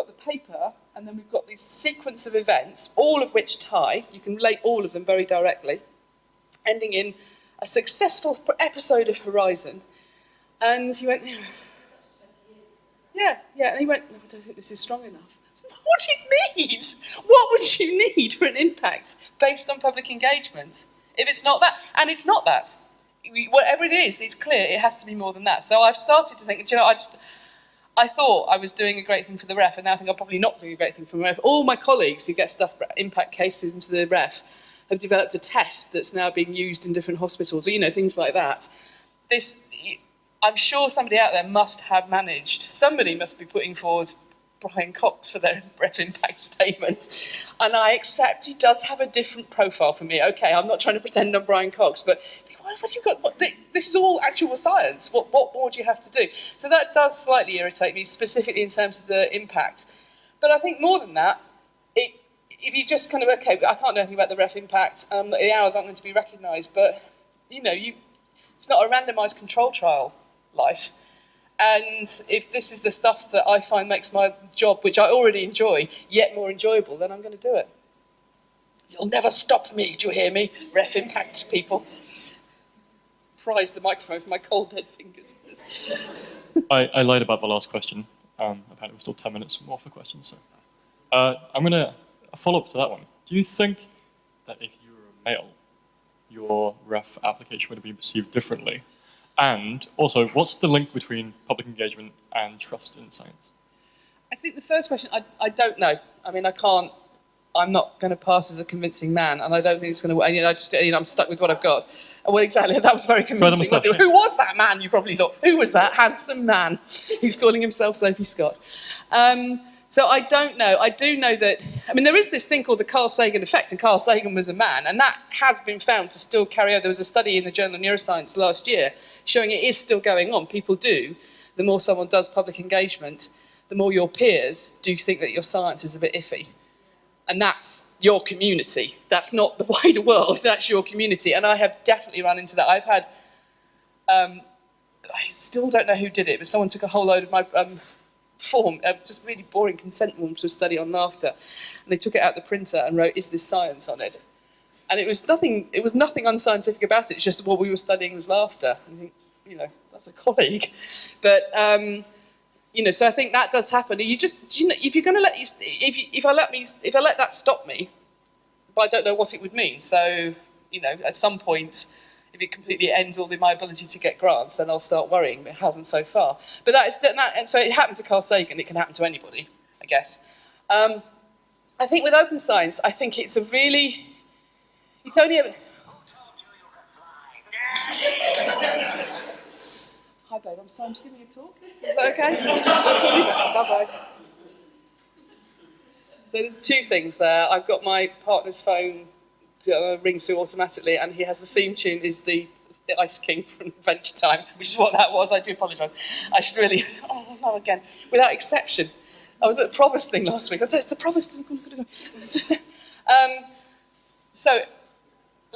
the paper, and then we've got this sequence of events, all of which tie. You can relate all of them very directly, ending in a successful episode of Horizon. And he went, yeah, and he went, no, I don't think this is strong enough. What do you need? What would you need for an impact based on public engagement? If it's not that, and it's not that. Whatever it is, it's clear it has to be more than that. So I've started to think, I thought I was doing a great thing for the ref, and now I think I'm probably not doing a great thing for the ref. All my colleagues who get stuff, impact cases into the ref, have developed a test that's now being used in different hospitals, or, things like that. I'm sure somebody out there must have managed, somebody must be putting forward Brian Cox for their ref impact statement. And I accept he does have a different profile for me. Okay, I'm not trying to pretend I'm Brian Cox, but what have you got? This is all actual science. What more do you have to do? So that does slightly irritate me, specifically in terms of the impact. But I think more than that, if you just kind of, okay, I can't do anything about the ref impact, the hours aren't going to be recognised, but, it's not a randomised control trial life. And if this is the stuff that I find makes my job, which I already enjoy, yet more enjoyable, then I'm going to do it. You'll never stop me, do you hear me? Ref impacts people. Prize the microphone for my cold dead fingers. I lied about the last question. Apparently we're still 10 minutes more for questions. So I'm going to follow up to that one. Do you think that if you were a male, your ref application would have been perceived differently? And also, what's the link between public engagement and trust in science? I think the first question, I don't know. I mean, I'm not going to pass as a convincing man, and I don't think it's going to, I'm stuck with what I've got. Well, exactly, that was very convincing. Who was that man, you probably thought? Who was that handsome man who's calling himself Sophie Scott? So I don't know. I do know that, there is this thing called the Carl Sagan effect, and Carl Sagan was a man, and that has been found to still carry on. There was a study in the Journal of Neuroscience last year showing it is still going on. People do. The more someone does public engagement, the more your peers do think that your science is a bit iffy. And that's your community. That's not the wider world. That's your community. And I have definitely run into that. I've had, I still don't know who did it, but someone took a whole load of my form, just really boring consent form to a study on laughter, and they took it out the printer and wrote, "Is this science?" on it. And it was nothing unscientific about it. It's just what we were studying was laughter. And I think, that's a colleague. But so I think that does happen. You just, if you're going to if I let that stop me, but I don't know what it would mean. So, at some point, if it completely ends all in my ability to get grants, then I'll start worrying. But it hasn't so far. But and so it happened to Carl Sagan. It can happen to anybody, I guess. I think with open science, I think it's only a... Hi, babe. I'm sorry. I'm just giving you a talk. Is that okay? Bye-bye. So there's two things there. I've got my partner's phone to ring through automatically, and he has the theme tune is the Ice King from Adventure Time, which is what that was. I do apologise. I should really... Oh, no, again. Without exception. I was at the Provost thing last week. I said, it's the Provost. So,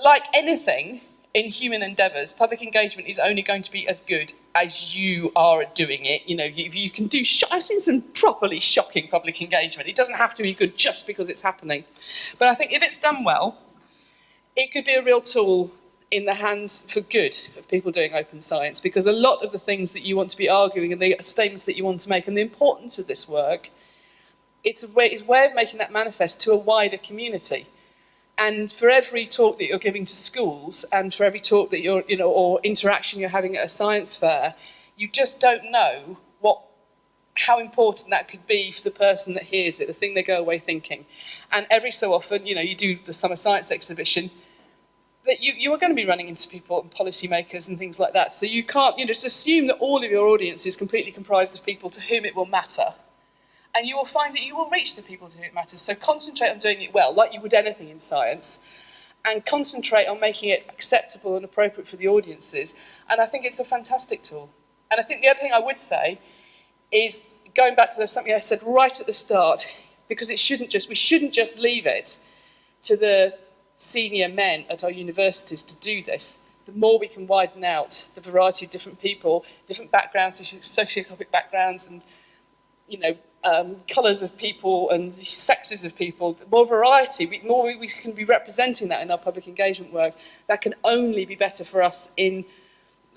like anything in human endeavours, public engagement is only going to be as good as you are at doing it. If you can do... I've seen some properly shocking public engagement. It doesn't have to be good just because it's happening. But I think if it's done well, it could be a real tool in the hands for good of people doing open science, because a lot of the things that you want to be arguing and the statements that you want to make and the importance of this work, it's a way of making that manifest to a wider community. And for every talk that you're giving to schools, and for every talk that you're, or interaction you're having at a science fair, you just don't know how important that could be for the person that hears it, the thing they go away thinking. And every so often, you do the Summer Science Exhibition, that you are going to be running into people and policymakers and things like that. So you can't, just assume that all of your audience is completely comprised of people to whom it will matter. And you will find that you will reach the people to whom it matters. So concentrate on doing it well, like you would anything in science. and concentrate on making it acceptable and appropriate for the audiences. And I think it's a fantastic tool. And I think the other thing I would say is, going back to something I said right at the start, because we shouldn't just leave it to the senior men at our universities to do this. The more we can widen out the variety of different people, different backgrounds, socioeconomic backgrounds, and colours of people and sexes of people, the more variety, the more we can be representing that in our public engagement work, that can only be better for us in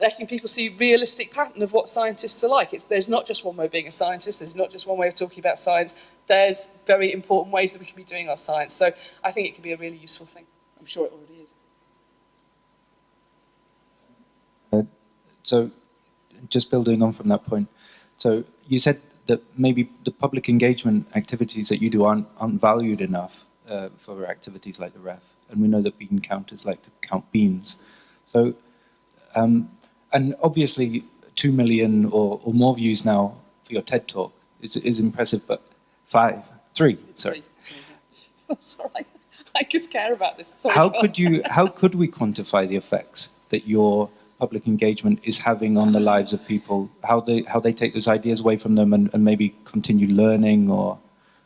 letting people see a realistic pattern of what scientists are like. There's not just one way of being a scientist, there's not just one way of talking about science, there's very important ways that we can be doing our science. So I think it can be a really useful thing. I'm sure it already is. So just building on from that point, so you said that maybe the public engagement activities that you do aren't valued enough for activities like the ref, and we know that bean counters like to count beans. So, and obviously 2 million or more views now for your TED talk is impressive, but 3, sorry. I'm sorry, I just care about this. Sorry. How could we quantify the effects that your public engagement is having on the lives of people, how they take those ideas away from them and maybe continue learning? Or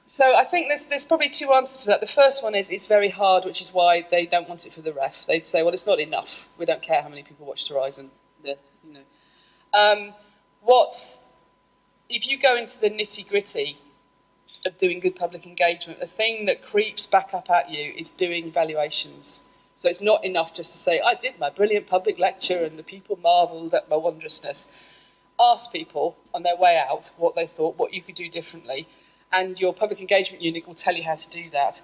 so I think there's probably 2 answers to that. The first one is it's very hard, which is why they don't want it for the ref. They'd say, well, it's not enough. We don't care how many people watched Horizon. If you go into the nitty-gritty of doing good public engagement, the thing that creeps back up at you is doing evaluations. So it's not enough just to say, I did my brilliant public lecture and the people marvelled at my wondrousness. Ask people on their way out what they thought, what you could do differently, and your public engagement unit will tell you how to do that.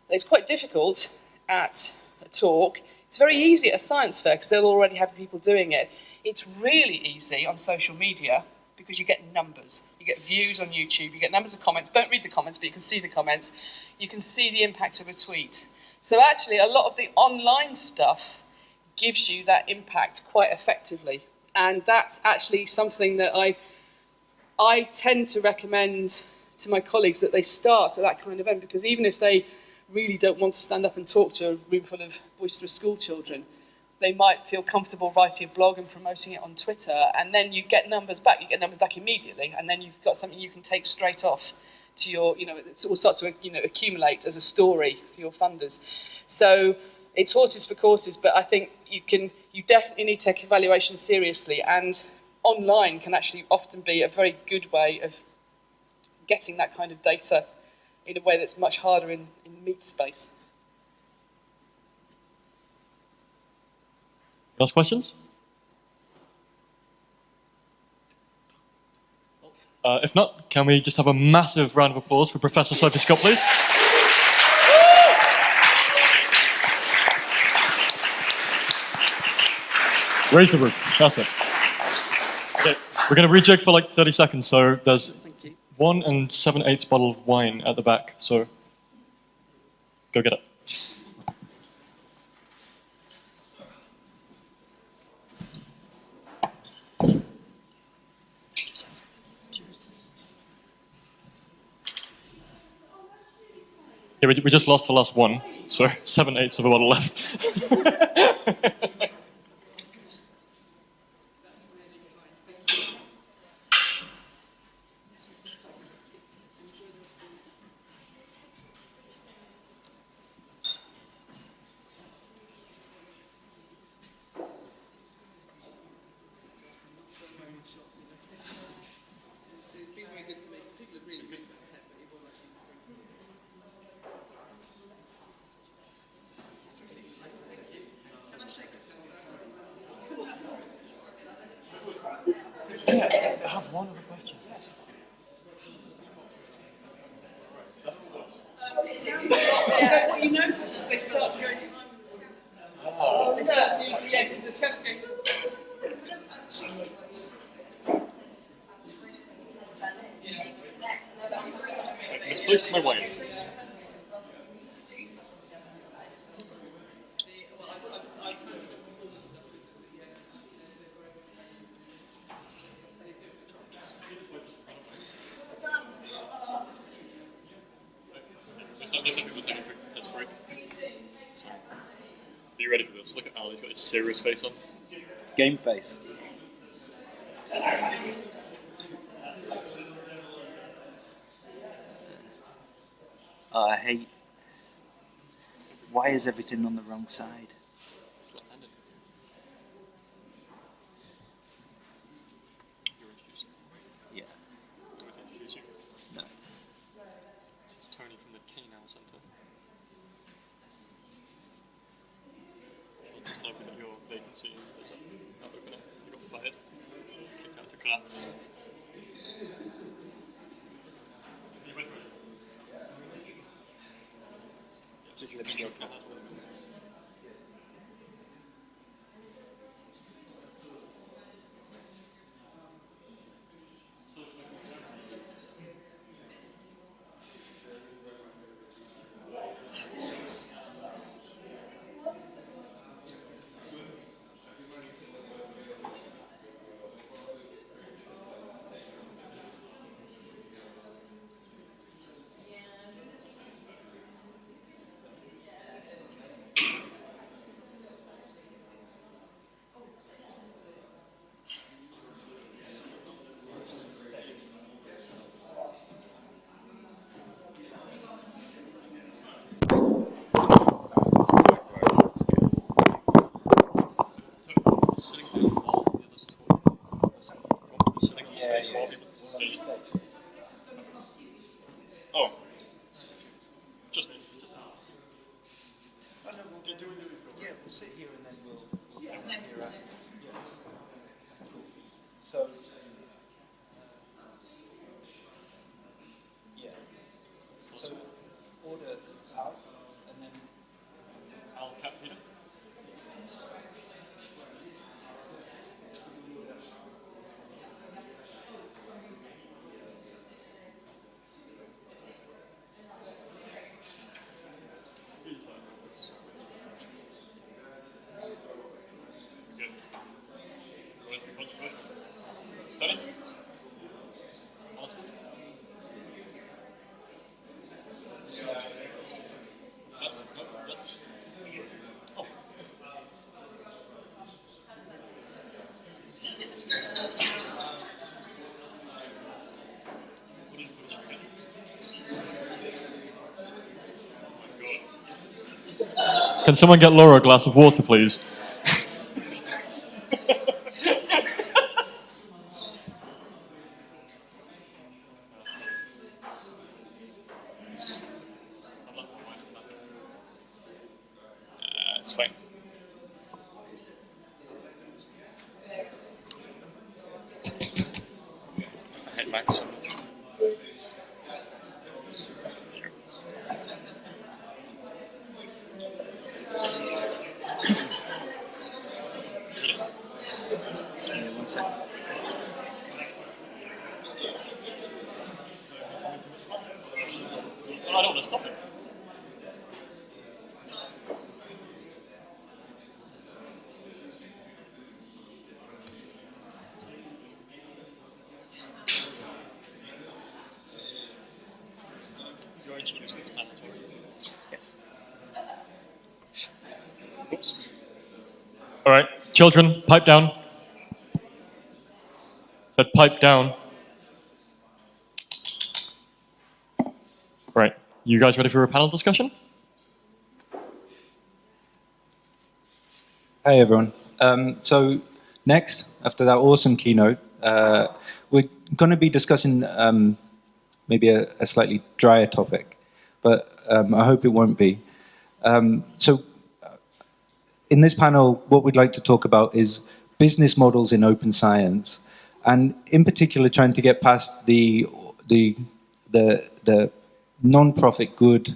It's quite difficult at a talk. It's very easy at a science fair because they'll already have people doing it. It's really easy on social media because you get numbers. You get views on YouTube, you get numbers of comments. Don't read the comments, but you can see the comments. You can see the impact of a tweet. So actually, a lot of the online stuff gives you that impact quite effectively. And that's actually something that I tend to recommend to my colleagues, that they start at that kind of end, because even if they really don't want to stand up and talk to a room full of boisterous school children, they might feel comfortable writing a blog and promoting it on Twitter, and then you get numbers back. You get numbers back immediately, and then you've got something you can take straight off to your, it will start to, accumulate as a story for your funders. So it's horses for courses, but I think you definitely need to take evaluation seriously, and online can actually often be a very good way of getting that kind of data in a way that's much harder in meat space. Last questions? If not, can we just have a massive round of applause for Professor Sophie Scott, please? Raise the roof. That's it. Okay. We're going to rejig for like 30 seconds, so there's 1 7/8 bottle of wine at the back, so go get it. Yeah, we just lost the last one, so 7/8 of a bottle left. It's been very good to me. People have really been about tech, but it will actually Can I shake this hand? Yeah, I have one other question. Yes. What you notice is they start to go in time. They start to, yeah, the scanners go. Misplaced my wine. There's some people taking a quick piss break. Sorry. panel. He's got his serious face on. Game face. Oh, I hate. Why is everything on the wrong side? Yeah. Do I introduce you? No. This is Tony from the K-Now Centre. I'll just tell you that your vacancy is up. I'll open it. You got fired. Kicked out to Glatz. Just let me go. Sitting down while the others talk. Sitting on the stage while people talk. Oh. Just me. Yeah, we'll sit here and then we'll hear out. So, yeah. So, order out and then. Al Cap Peter. Good. You want to be controversial? Tony? Awesome. Yes. No, yes. Oh. Can someone get Laura a glass of water, please? It's fine. I hate Max so much. One second. I don't want to stop him. You're introducing this panel as well. Yes. Oops. All right, children, pipe down. Said pipe down. Right, you guys ready for a panel discussion? Hey everyone. So next, after that awesome keynote, we're going to be discussing maybe a slightly drier topic, but I hope it won't be. So in this panel, what we'd like to talk about is business models in open science, and in particular trying to get past the non-profit good,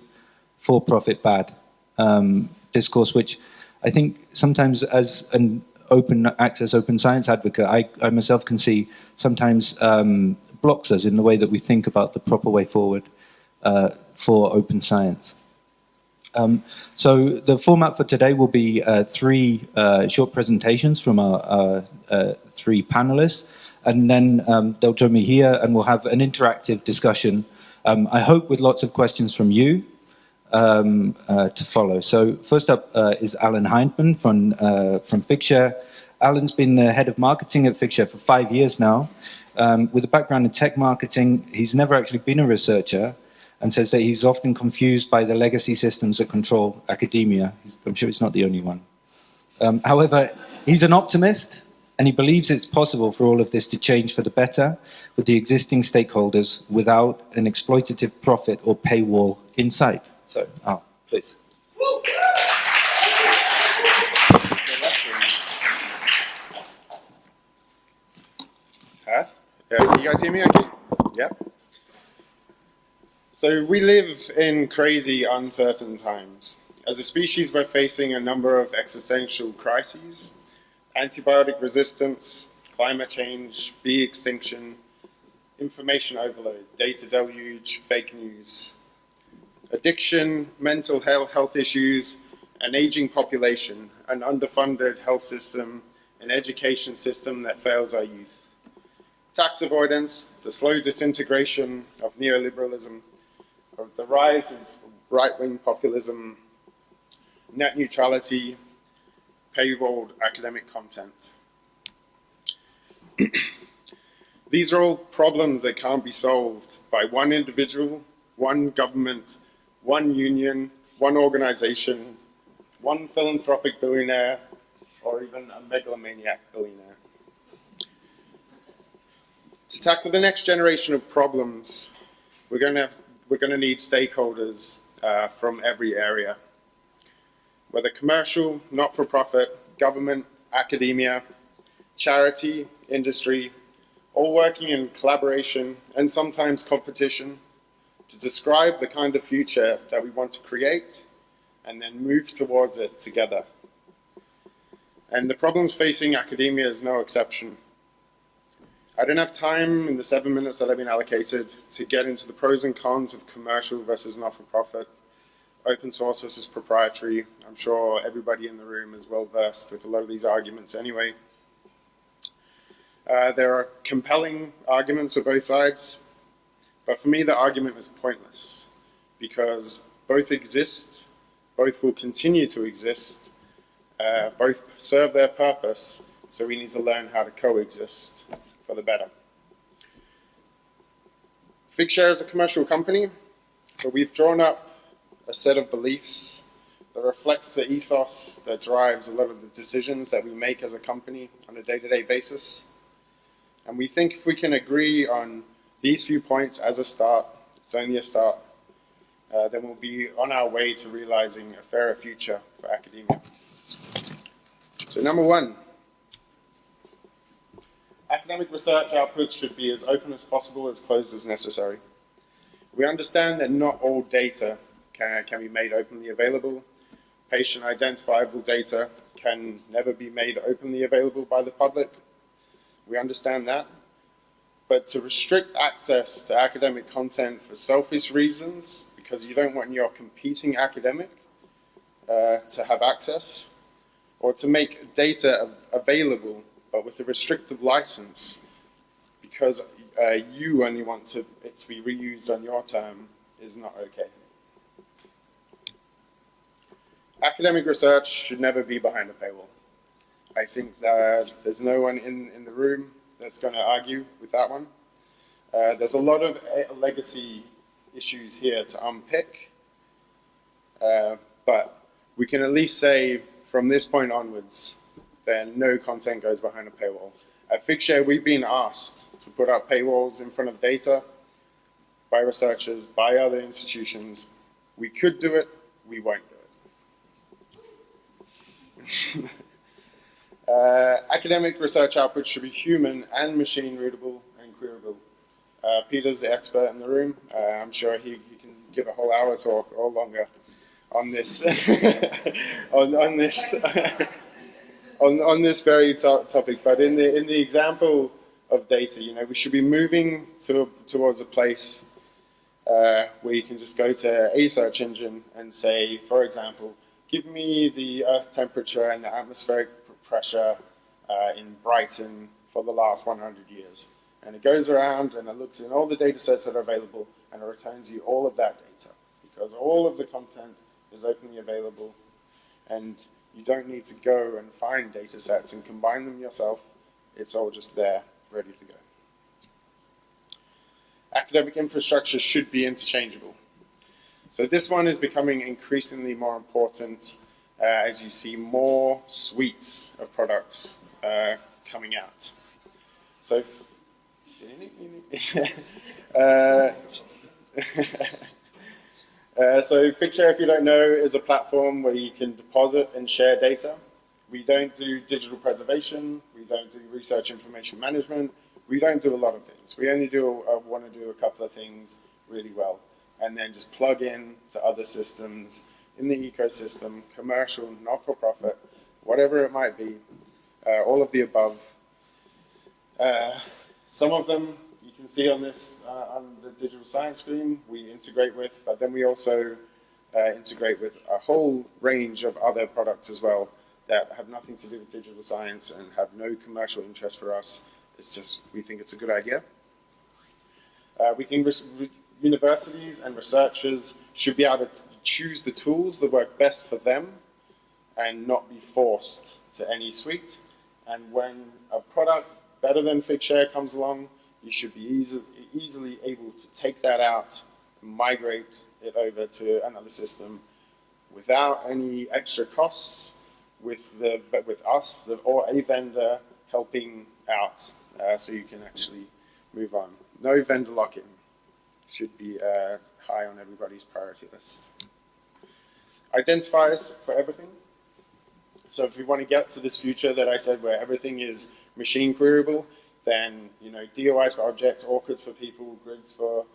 for-profit bad discourse, which I think sometimes as an open access, open science advocate, I myself can see sometimes blocks us in the way that we think about the proper way forward for open science. So the format for today will be three short presentations from our three panelists, and then they'll join me here and we'll have an interactive discussion, I hope with lots of questions from you, to follow. So first up is Alan Hindman from Figshare. Alan's been the head of marketing at Figshare for 5 years now. With a background in tech marketing, he's never actually been a researcher, and says that he's often confused by the legacy systems that control academia. I'm sure he's not the only one. However, he's an optimist, and he believes it's possible for all of this to change for the better with the existing stakeholders without an exploitative profit or paywall in sight. So, Al, please. Can you guys hear me okay? Yeah. So we live in crazy, uncertain times. As a species, we're facing a number of existential crises: antibiotic resistance, climate change, bee extinction, information overload, data deluge, fake news, addiction, mental health issues, an aging population, an underfunded health system, an education system that fails our youth, tax avoidance, the slow disintegration of neoliberalism, of the rise of right-wing populism, net neutrality, paywalled academic content. These are all problems that can't be solved by one individual, one government, one union, one organization, one philanthropic billionaire, or even a megalomaniac billionaire. To tackle the next generation of problems, we're going to need stakeholders from every area, whether commercial, not-for-profit, government, academia, charity, industry, all working in collaboration and sometimes competition to describe the kind of future that we want to create and then move towards it together. And the problems facing academia is no exception. I don't have time in the 7 minutes that I've been allocated to get into the pros and cons of commercial versus not-for-profit, open source versus proprietary. I'm sure everybody in the room is well versed with a lot of these arguments anyway. There are compelling arguments for both sides, but for me the argument is pointless because both exist, both will continue to exist, both serve their purpose, so we need to learn how to coexist for the better. Figshare is a commercial company, so we've drawn up a set of beliefs that reflects the ethos that drives a lot of the decisions that we make as a company on a day-to-day basis. And we think if we can agree on these few points as a start, it's only a start, then we'll be on our way to realizing a fairer future for academia. So number one, academic research output should be as open as possible, as closed as necessary. We understand that not all data can be made openly available. Patient identifiable data can never be made openly available by the public. We understand that. But to restrict access to academic content for selfish reasons, because you don't want your competing academic to have access, or to make data available but with a restrictive license because you only want it to be reused on your term is not okay. Academic research should never be behind a paywall. I think that there's no one in the room that's going to argue with that one. There's a lot of legacy issues here to unpick, but we can at least say from this point onwards, then no content goes behind a paywall. At Figshare, we've been asked to put up paywalls in front of data by researchers, by other institutions. We could do it, we won't do it. Academic research output should be human and machine readable and queryable. Peter's the expert in the room. I'm sure he can give a whole hour talk or longer on this, on this very topic. But in the example of data, we should be moving towards a place where you can just go to a search engine and say, for example, give me the Earth temperature and the atmospheric pressure in Brighton for the last 100 years. And it goes around and it looks in all the data sets that are available and it returns you all of that data because all of the content is openly available, and you don't need to go and find data sets and combine them yourself. It's all just there, ready to go. Academic infrastructure should be interchangeable. So this one is becoming increasingly more important as you see more suites of products coming out. So, so Figshare, if you don't know, is a platform where you can deposit and share data. We don't do digital preservation. We don't do research information management. We don't do a lot of things. We only want to do a couple of things really well, and then just plug in to other systems in the ecosystem, commercial, not-for-profit, whatever it might be, all of the above. Some of them you can see on this, on the digital science screen, we integrate with, but then we also integrate with a whole range of other products as well that have nothing to do with digital science and have no commercial interest for us. It's just, we think it's a good idea. We think universities and researchers should be able to choose the tools that work best for them and not be forced to any suite. And when a product better than Figshare comes along, you should be easily able to take that out and migrate it over to another system without any extra costs, with us or a vendor helping out, so you can actually move on. No vendor lock-in should be high on everybody's priority list. Identifiers for everything. So if we want to get to this future that I said where everything is machine queryable, then DOIs for objects, ORCIDs for people, grids for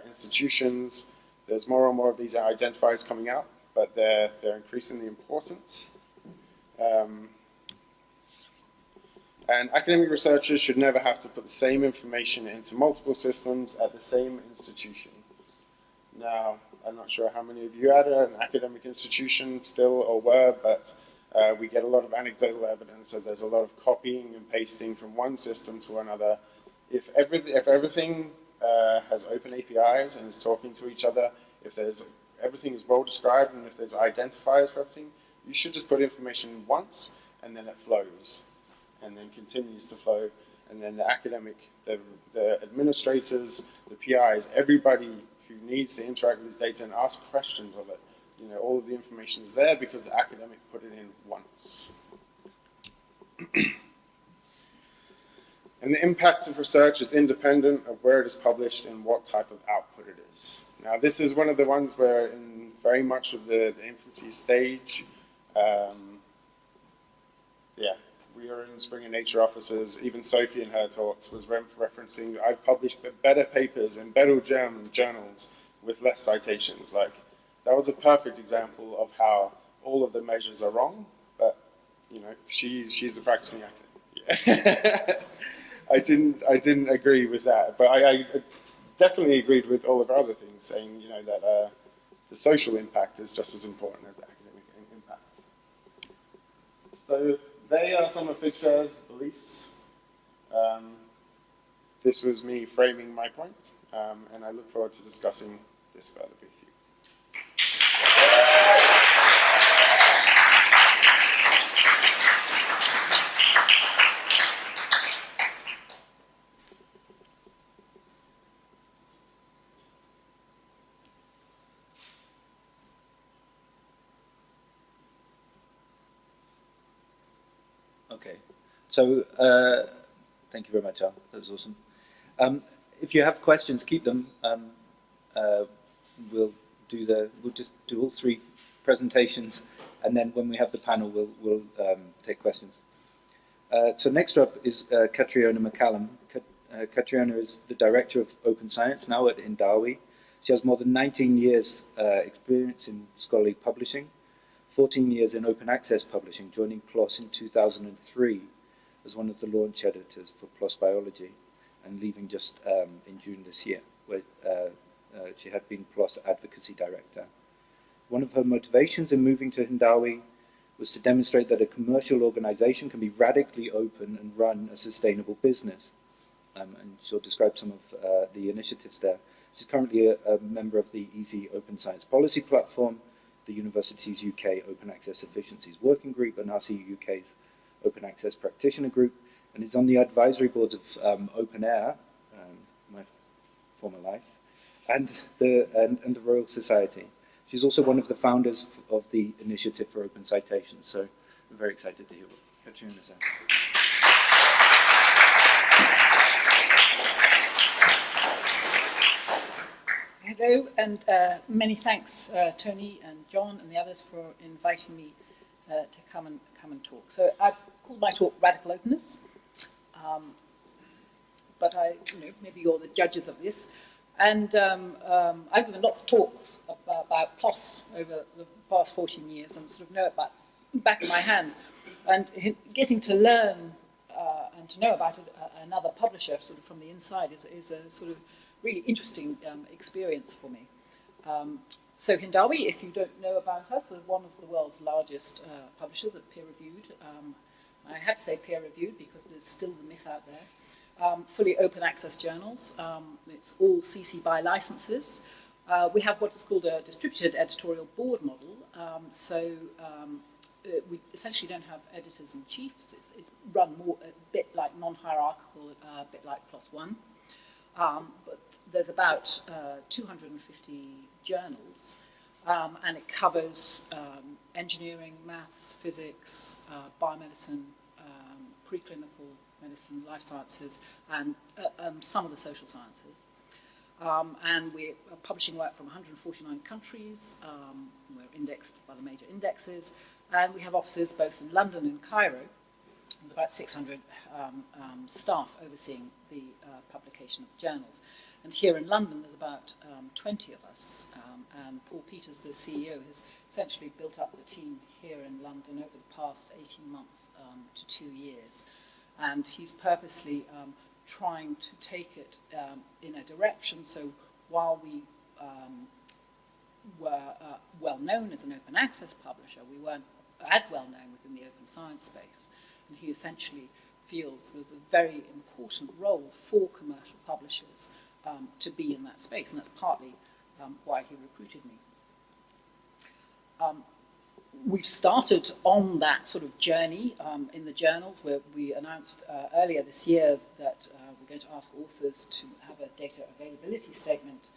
institutions. There's more and more of these identifiers coming out, but they're increasingly important. And academic researchers should never have to put the same information into multiple systems at the same institution. Now, I'm not sure how many of you are at an academic institution still or were, but we get a lot of anecdotal evidence that there's a lot of copying and pasting from one system to another. If everything has open APIs and is talking to each other, if everything is well described and if there's identifiers for everything, you should just put information once and then it flows and then continues to flow. And then the academic, the administrators, the PIs, everybody who needs to interact with this data and ask questions of it, all of the information is there because the academic put it in once. And the impact of research is independent of where it is published and what type of output it is. Now, this is one of the ones where in very much of the infancy stage, we are in Springer Nature offices. Even Sophie in her talks was referencing, I've published better papers in better journals with less citations. Like, that was a perfect example of how all of the measures are wrong, but she's the practicing academic. I didn't agree with that, but I definitely agreed with all of our other things, saying that the social impact is just as important as the academic impact. So they are some of Figshare's beliefs. This was me framing my point, and I look forward to discussing this further with you. Okay, so thank you very much, Al. That was awesome. If you have questions, keep them. We'll just do all three presentations, and then when we have the panel, we'll take questions. So next up is Catriona McCallum. Catriona is the director of Open Science now at Hindawi. She has more than 19 years experience in scholarly publishing, 14 years in open access publishing, joining PLOS in 2003 as one of the launch editors for PLOS Biology, and leaving just in June this year, where she had been PLOS Advocacy Director. One of her motivations in moving to Hindawi was to demonstrate that a commercial organization can be radically open and run a sustainable business. and she'll describe some of the initiatives there. She's currently a member of the EASY Open Science Policy Platform, the Universities UK Open Access Efficiencies Working Group, and RC UK's Open Access Practitioner Group, and is on the advisory boards of Open Air, my former life, and the Royal Society. She's also one of the founders of the Initiative for Open Citations, so we're very excited to hear what Katrina says. Hello, and many thanks, Tony and John and the others, for inviting me to come and talk. So I called my talk "Radical Openness," but maybe you're the judges of this. And I've given lots of talks about PLOS over the past 14 years, and sort of know it back of my hands. And getting to learn and to know about another publisher sort of from the inside is a sort of really interesting experience for me. So Hindawi, if you don't know about us, we're one of the world's largest publishers at peer-reviewed. I have to say peer-reviewed because there's still the myth out there. Fully open access journals. It's all CC BY licenses. We have what is called a distributed editorial board model. We essentially don't have editors-in-chief. It's run more a bit like non-hierarchical, a bit like PLOS ONE. But there's about 250 journals, and it covers engineering, maths, physics, biomedicine, preclinical medicine, life sciences, and some of the social sciences. And we're publishing work from 149 countries. We're indexed by the major indexes, and we have offices both in London and Cairo, with about 600 staff overseeing the publication of journals. And here in London, there's about 20 of us, and Paul Peters, the CEO, has essentially built up the team here in London over the past 18 months to 2 years. And he's purposely trying to take it in a direction, so while we were well known as an open access publisher, we weren't as well known within the open science space. And he essentially feels there's a very important role for commercial publishers to be in that space, and that's partly why he recruited me. We've started on that sort of journey in the journals, where we announced earlier this year that we're going to ask authors to have a data availability statement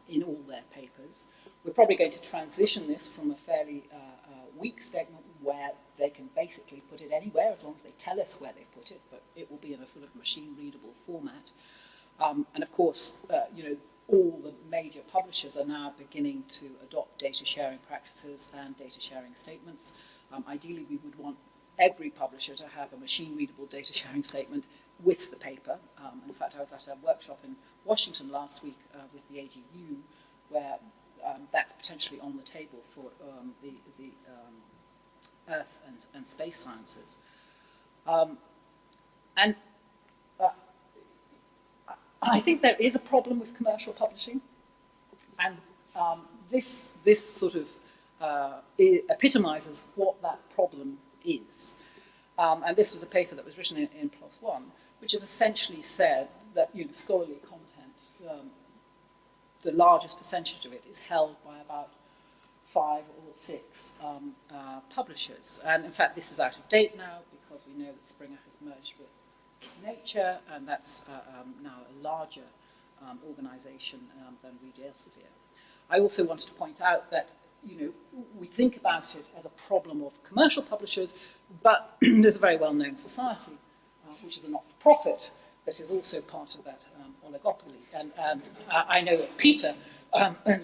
in all their papers. We're probably going to transition this from a fairly weak statement where they can basically put it anywhere as long as they tell us where they put it, but it will be in a sort of machine-readable format. And of course, all the major publishers are now beginning to adopt data sharing practices and data sharing statements. Ideally, we would want every publisher to have a machine-readable data sharing statement with the paper. In fact, I was at a workshop in Washington last week with the AGU, where that's potentially on the table for the Earth and space sciences. I think there is a problem with commercial publishing, and this sort of epitomizes what that problem is. And this was a paper that was written in PLOS ONE, which has essentially said that scholarly content, the largest percentage of it is held by about 5 or 6 publishers. And in fact, this is out of date now because we know that Springer has merged with Nature, and that's now a larger organization than Reed Elsevier. I also wanted to point out that we think about it as a problem of commercial publishers, but there's a very well-known society, which is a not-for-profit, that is also part of that oligopoly. And I know that Peter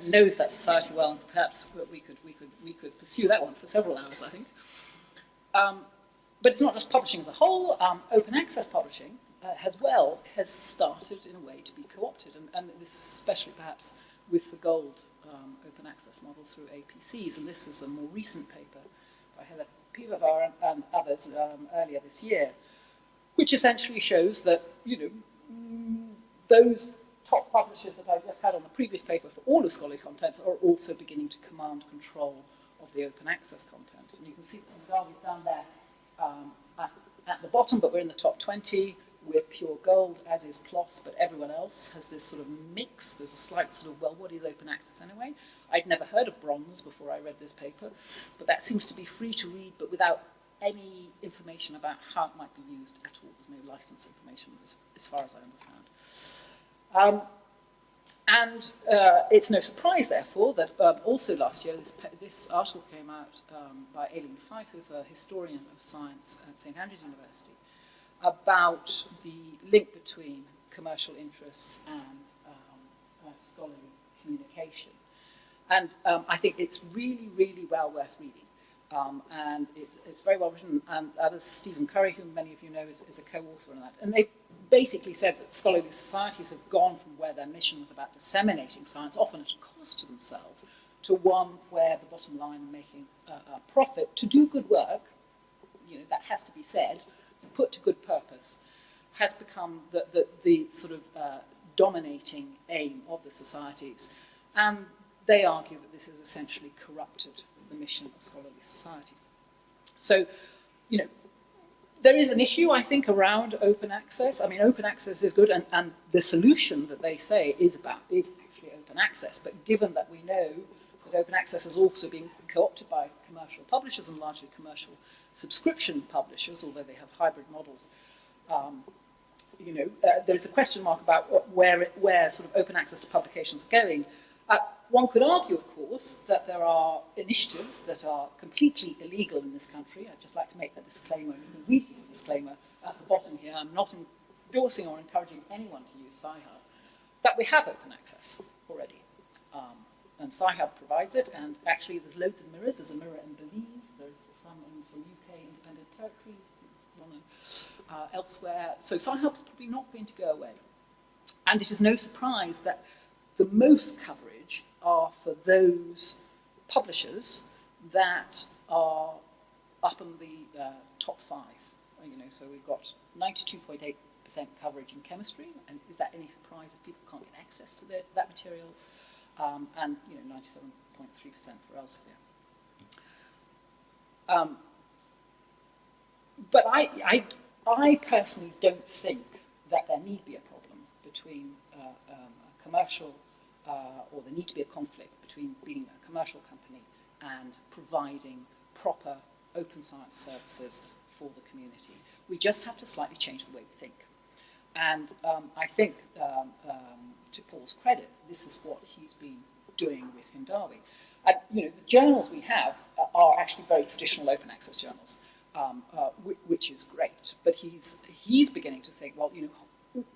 knows that society well, and perhaps we could pursue that one for several hours, I think. But it's not just publishing as a whole. Open access publishing has started in a way to be co-opted, and this is especially perhaps with the gold open access model through APCs. And this is a more recent paper by Heather Pivovar and others earlier this year, which essentially shows that those top publishers that I just had on the previous paper for all of scholarly content are also beginning to command control of the open access content. And you can see that we've done there at the bottom, but we're in the top 20. we're pure gold, as is PLOS, but everyone else has this sort of mix. There's a slight sort of, well, what is open access anyway? I'd never heard of bronze before I read this paper, but that seems to be free to read, but without any information about how it might be used at all. There's no license information as far as I understand. And it's no surprise, therefore, that also last year this article came out by Aileen Fife, who's a historian of science at St Andrews University, about the link between commercial interests and scholarly communication. And I think it's really, really well worth reading. And it's very well written. And there's Stephen Curry, whom many of you know is a co-author on that. And they basically said that scholarly societies have gone from where their mission was about disseminating science, often at a cost to themselves, to one where the bottom line, making a profit, to do good work, that has to be said, to put to good purpose, has become the sort of dominating aim of the societies. And they argue that this has essentially corrupted the mission of scholarly societies. So, there is an issue, I think, around open access. I mean, open access is good, and the solution that they say is actually open access. But given that we know that open access is also being co-opted by commercial publishers and largely commercial subscription publishers, although they have hybrid models, there's a question mark about where sort of open access to publications are going. One could argue, of course, that there are initiatives that are completely illegal in this country. I'd just like to make that disclaimer, and you can read this disclaimer at the bottom here. I'm not endorsing or encouraging anyone to use Sci-Hub, but we have open access already. And Sci-Hub provides it, and actually there's loads of mirrors. There's a mirror in Belize, there's some in some UK independent territories, there's one elsewhere. So Sci-Hub is probably not going to go away. And it is no surprise that the most coverage are for those publishers that are up in the top 5. So we've got 92.8% coverage in chemistry, and is that any surprise if people can't get access to that material? And 97.3% for Elsevier. But I personally don't think that there need be a problem between a commercial or there need to be a conflict between being a commercial company and providing proper open science services for the community. We just have to slightly change the way we think. And I think, to Paul's credit, this is what he's been doing with Hindawi. And, the journals we have are actually very traditional open access journals, which is great. But he's beginning to think, well,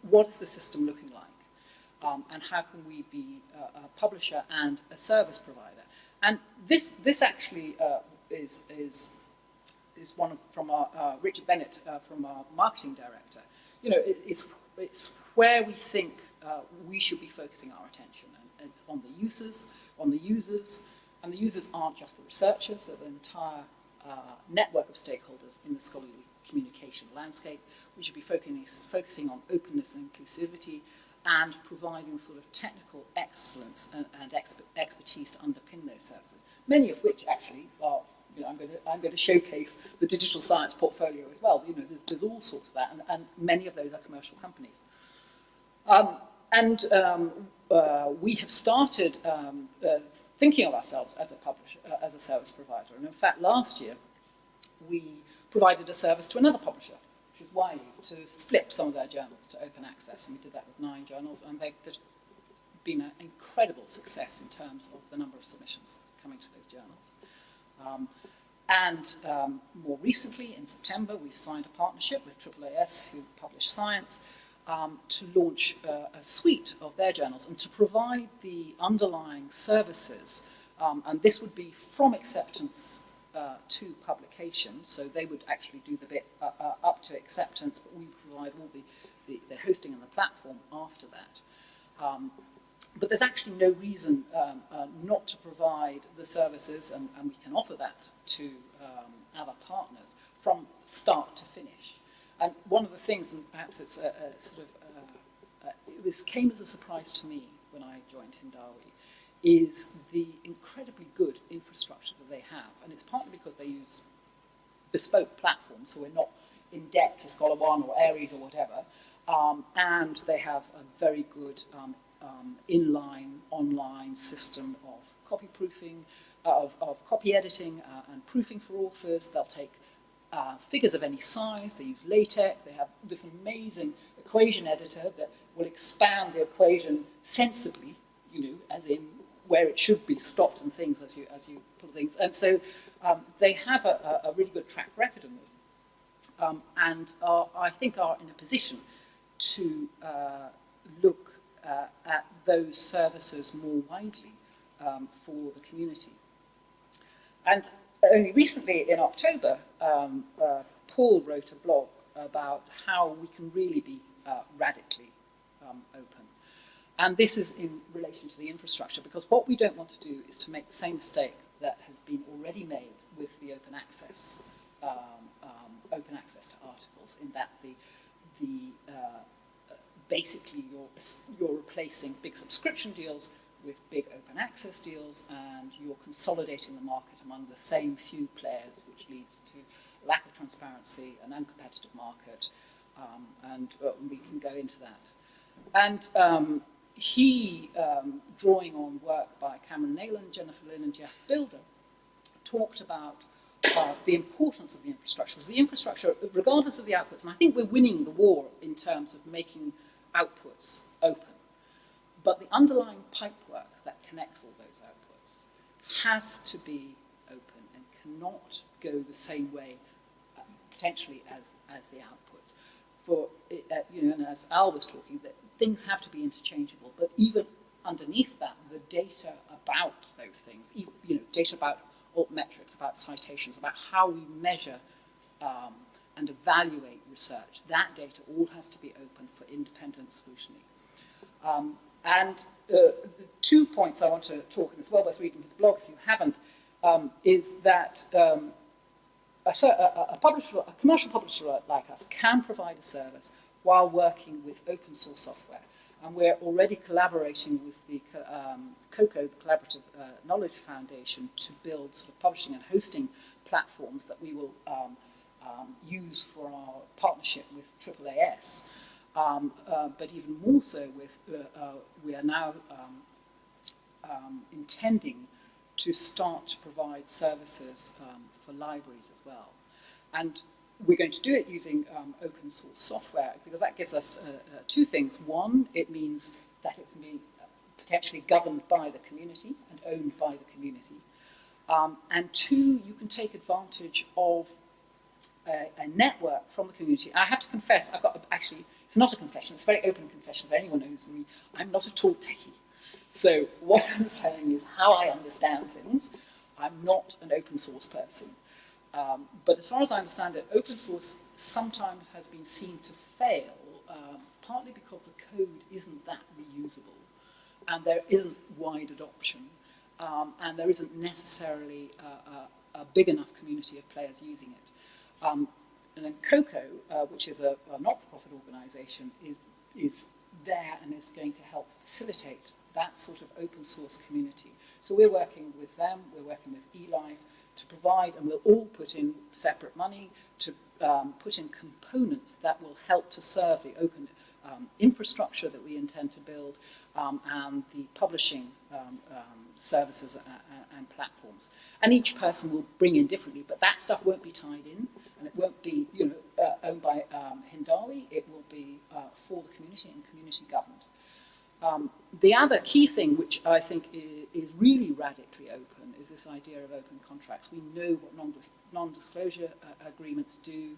what is the system looking like? And how can we be a publisher and a service provider? And this actually is one from our Richard Bennett, from our marketing director. It's where we think we should be focusing our attention, and it's on the users, and the users aren't just the researchers; they're the entire network of stakeholders in the scholarly communication landscape. We should be focusing on openness and inclusivity, and providing sort of technical excellence and expertise to underpin those services, many of which actually are, I'm going to showcase the digital science portfolio as well. There's all sorts of that, and many of those are commercial companies. We have started thinking of ourselves as a publisher, as a service provider, and in fact last year we provided a service to another publisher, which is Wiley, to flip some of their journals to open access, and we did that with 9 journals, and there's been an incredible success in terms of the number of submissions coming to those journals. More recently, in September, we've signed a partnership with AAAS, who publish Science, to launch a suite of their journals and to provide the underlying services, and this would be from acceptance to publication, so they would actually do the bit up to acceptance, but we provide all the hosting and the platform after that. But there's actually no reason not to provide the services, and we can offer that to other partners from start to finish. And one of the things, and perhaps it's this came as a surprise to me when I joined Hindawi, is the incredibly good infrastructure that they have. And it's partly because they use bespoke platforms, so we're not in debt to Scholar One or Aries or whatever, and they have a very good inline, online system of copy proofing, of copy editing and proofing for authors. They'll take figures of any size, they use LaTeX, they have this amazing equation editor that will expand the equation sensibly, as in where it should be stopped and things as you put things. And so they have a really good track record on this, and I think are in a position to look at those services more widely for the community. And only recently, in October, Paul wrote a blog about how we can really be radically open. And this is in relation to the infrastructure, because what we don't want to do is to make the same mistake that has been already made with the open access to articles, in that basically you're replacing big subscription deals with big open access deals, and you're consolidating the market among the same few players, which leads to lack of transparency, an uncompetitive market, and we can go into that. And he, drawing on work by Cameron Nayland, Jennifer Lynn, and Jeff Bilder, talked about the importance of the infrastructure. Because the infrastructure, regardless of the outputs, and I think we're winning the war in terms of making outputs open, but the underlying pipework that connects all those outputs has to be open and cannot go the same way, potentially, as the outputs. For and as Al was talking, that things have to be interchangeable, but even underneath that, the data about those things, data about altmetrics, about citations, about how we measure and evaluate research, that data all has to be open for independent scrutiny. And 2 points I want to talk, and it's well worth reading his blog if you haven't, is that a commercial publisher like us can provide a service while working with open source software. And we're already collaborating with the COCO, the Collaborative Knowledge Foundation, to build sort of publishing and hosting platforms that we will use for our partnership with AAAS. But even more so, we are now intending to start to provide services for libraries as well. And we're going to do it using open source software, because that gives us two things. One, it means that it can be potentially governed by the community and owned by the community. And two, you can take advantage of a network from the community. I have to confess, it's not a confession, it's a very open confession. If anyone knows me, I'm not at all techie. So what I'm saying is how I understand things. I'm not an open source person. But as far as I understand it, open source sometimes has been seen to fail, partly because the code isn't that reusable, and there isn't wide adoption, and there isn't necessarily a big enough community of players using it. And then COCO, which is a not-for-profit organisation, is there and is going to help facilitate that sort of open source community. So we're working with them, we're working with eLife to provide, and we'll all put in separate money to put in components that will help to serve the open infrastructure that we intend to build, and the publishing services and platforms. And each person will bring in differently, but that stuff won't be tied in, and it won't be owned by Hindawi. It will be for the community and community governed. The other key thing, which I think is really radically open, is this idea of open contracts. We know what non-disclosure agreements do,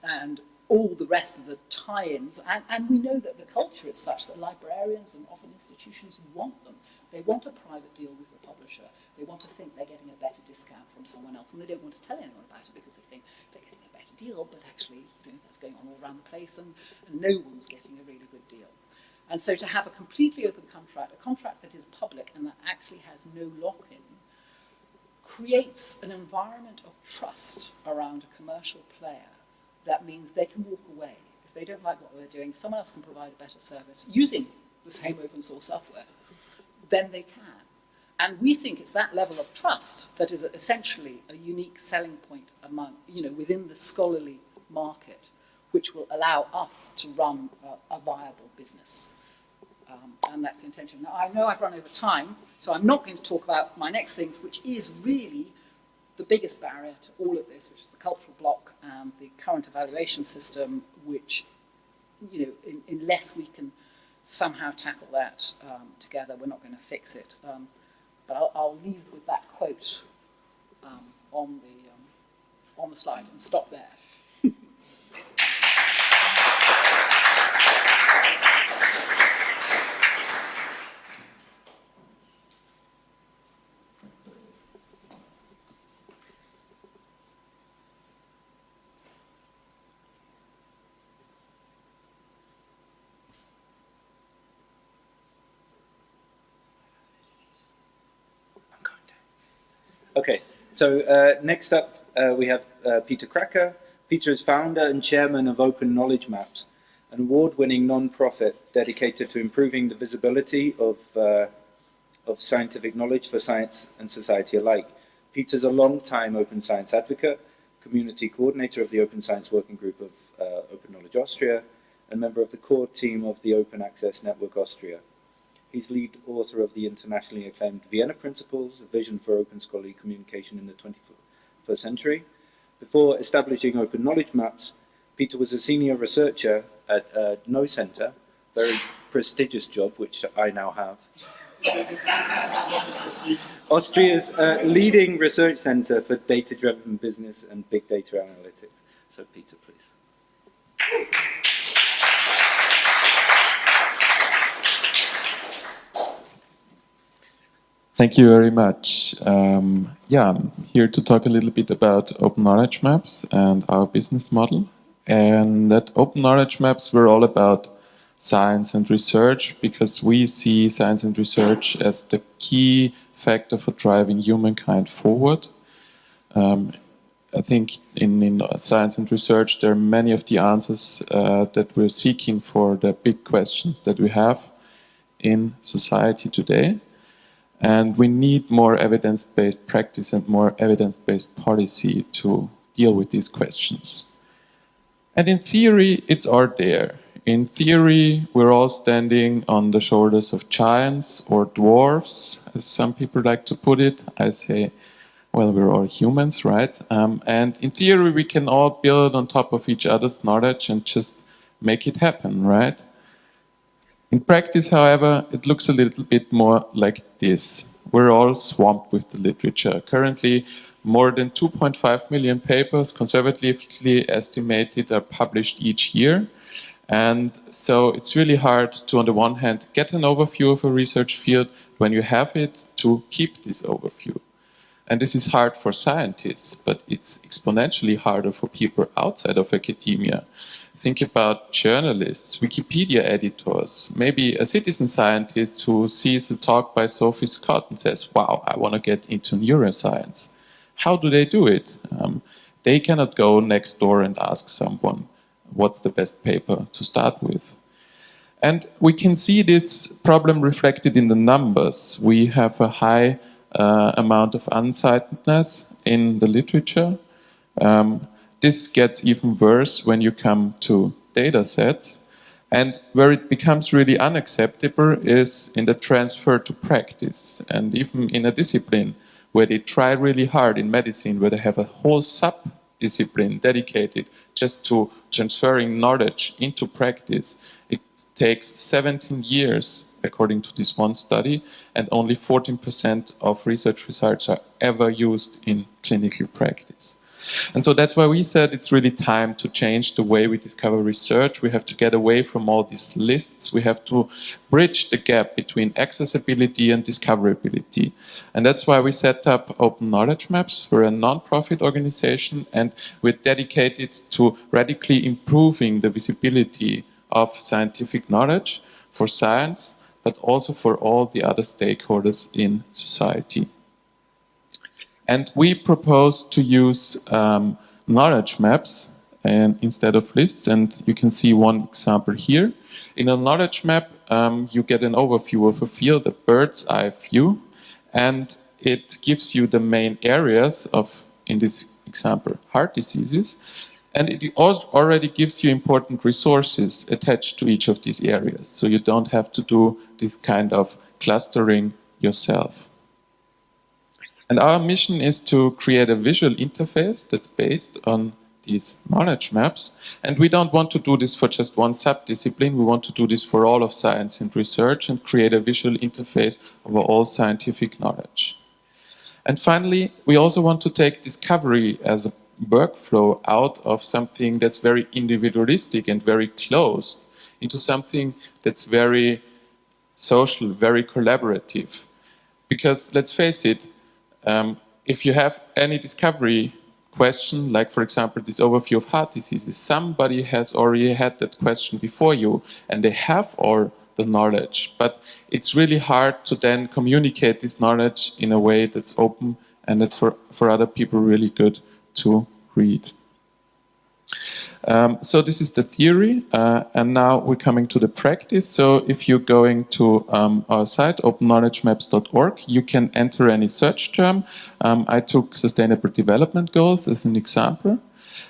and all the rest of the tie-ins, and we know that the culture is such that librarians and often institutions want them. They want a private deal with the publisher. They want to think they're getting a better discount from someone else, and they don't want to tell anyone about it because they think they're getting a better deal, but actually that's going on all around the place, and no one's getting a really good deal. And so to have a completely open contract, a contract that is public and that actually has no lock-in, creates an environment of trust around a commercial player. That means they can walk away. If they don't like what we're doing, if someone else can provide a better service using the same open source software, then they can. And we think it's that level of trust that is essentially a unique selling point among, within the scholarly market, which will allow us to run a viable business. And that's the intention. Now, I know I've run over time, so I'm not going to talk about my next things, which is really the biggest barrier to all of this, which is the cultural block and the current evaluation system, which, unless we can somehow tackle that together, we're not going to fix it. But I'll leave with that quote on the slide and stop there. Okay, so next up we have Peter Kracker. Peter is founder and chairman of Open Knowledge Maps, an award-winning non-profit dedicated to improving the visibility of scientific knowledge for science and society alike. Peter's a long-time open science advocate, community coordinator of the Open Science Working Group of Open Knowledge Austria, and member of the core team of the Open Access Network Austria. He's lead author of the internationally acclaimed Vienna Principles, a vision for open scholarly communication in the 21st century. Before establishing Open Knowledge Maps, Peter was a senior researcher at No Center, very prestigious job, which I now have. Austria's leading research center for data-driven business and big data analytics. So Peter, please. Thank you very much. I'm here to talk a little bit about Open Knowledge Maps and our business model. And at Open Knowledge Maps, we're all about science and research because we see science and research as the key factor for driving humankind forward. I think in science and research, there are many of the answers that we're seeking for the big questions that we have in society today. And we need more evidence-based practice and more evidence-based policy to deal with these questions. And in theory, it's all there. In theory, we're all standing on the shoulders of giants or dwarfs, as some people like to put it. I say, well, we're all humans, right? And in theory, we can all build on top of each other's knowledge and just make it happen, right? In practice, however, it looks a little bit more like this. We're all swamped with the literature. Currently, more than 2.5 million papers, conservatively estimated, are published each year. And so it's really hard to, on the one hand, get an overview of a research field, when you have it, to keep this overview. And this is hard for scientists, but it's exponentially harder for people outside of academia. Think about journalists, Wikipedia editors, maybe a citizen scientist who sees a talk by Sophie Scott and says, wow, I want to get into neuroscience. How do they do it? They cannot go next door and ask someone, what's the best paper to start with? And we can see this problem reflected in the numbers. We have a high amount of uncitedness in the literature. This gets even worse when you come to data sets. And where it becomes really unacceptable is in the transfer to practice. And even in a discipline where they try really hard in medicine, where they have a whole sub-discipline dedicated just to transferring knowledge into practice, it takes 17 years, according to this one study, and only 14% of research results are ever used in clinical practice. And so that's why we said it's really time to change the way we discover research. We have to get away from all these lists. We have to bridge the gap between accessibility and discoverability. And that's why we set up Open Knowledge Maps. We're a non-profit organization, and we're dedicated to radically improving the visibility of scientific knowledge for science, but also for all the other stakeholders in society. And we propose to use knowledge maps instead of lists, and you can see one example here. In a knowledge map, you get an overview of a field, a bird's eye view, and it gives you the main areas of, in this example, heart diseases, and it already gives you important resources attached to each of these areas, so you don't have to do this kind of clustering yourself. And our mission is to create a visual interface that's based on these knowledge maps, and we don't want to do this for just one subdiscipline, we want to do this for all of science and research and create a visual interface over all scientific knowledge. And finally, we also want to take discovery as a workflow out of something that's very individualistic and very closed into something that's very social, very collaborative. Because let's face it, if you have any discovery question, like for example this overview of heart diseases, somebody has already had that question before you and they have all the knowledge, but it's really hard to then communicate this knowledge in a way that's open and that's for other people really good to read. So this is the theory, and now we're coming to the practice. So if you're going to our site, openknowledgemaps.org, you can enter any search term. I took Sustainable Development Goals as an example.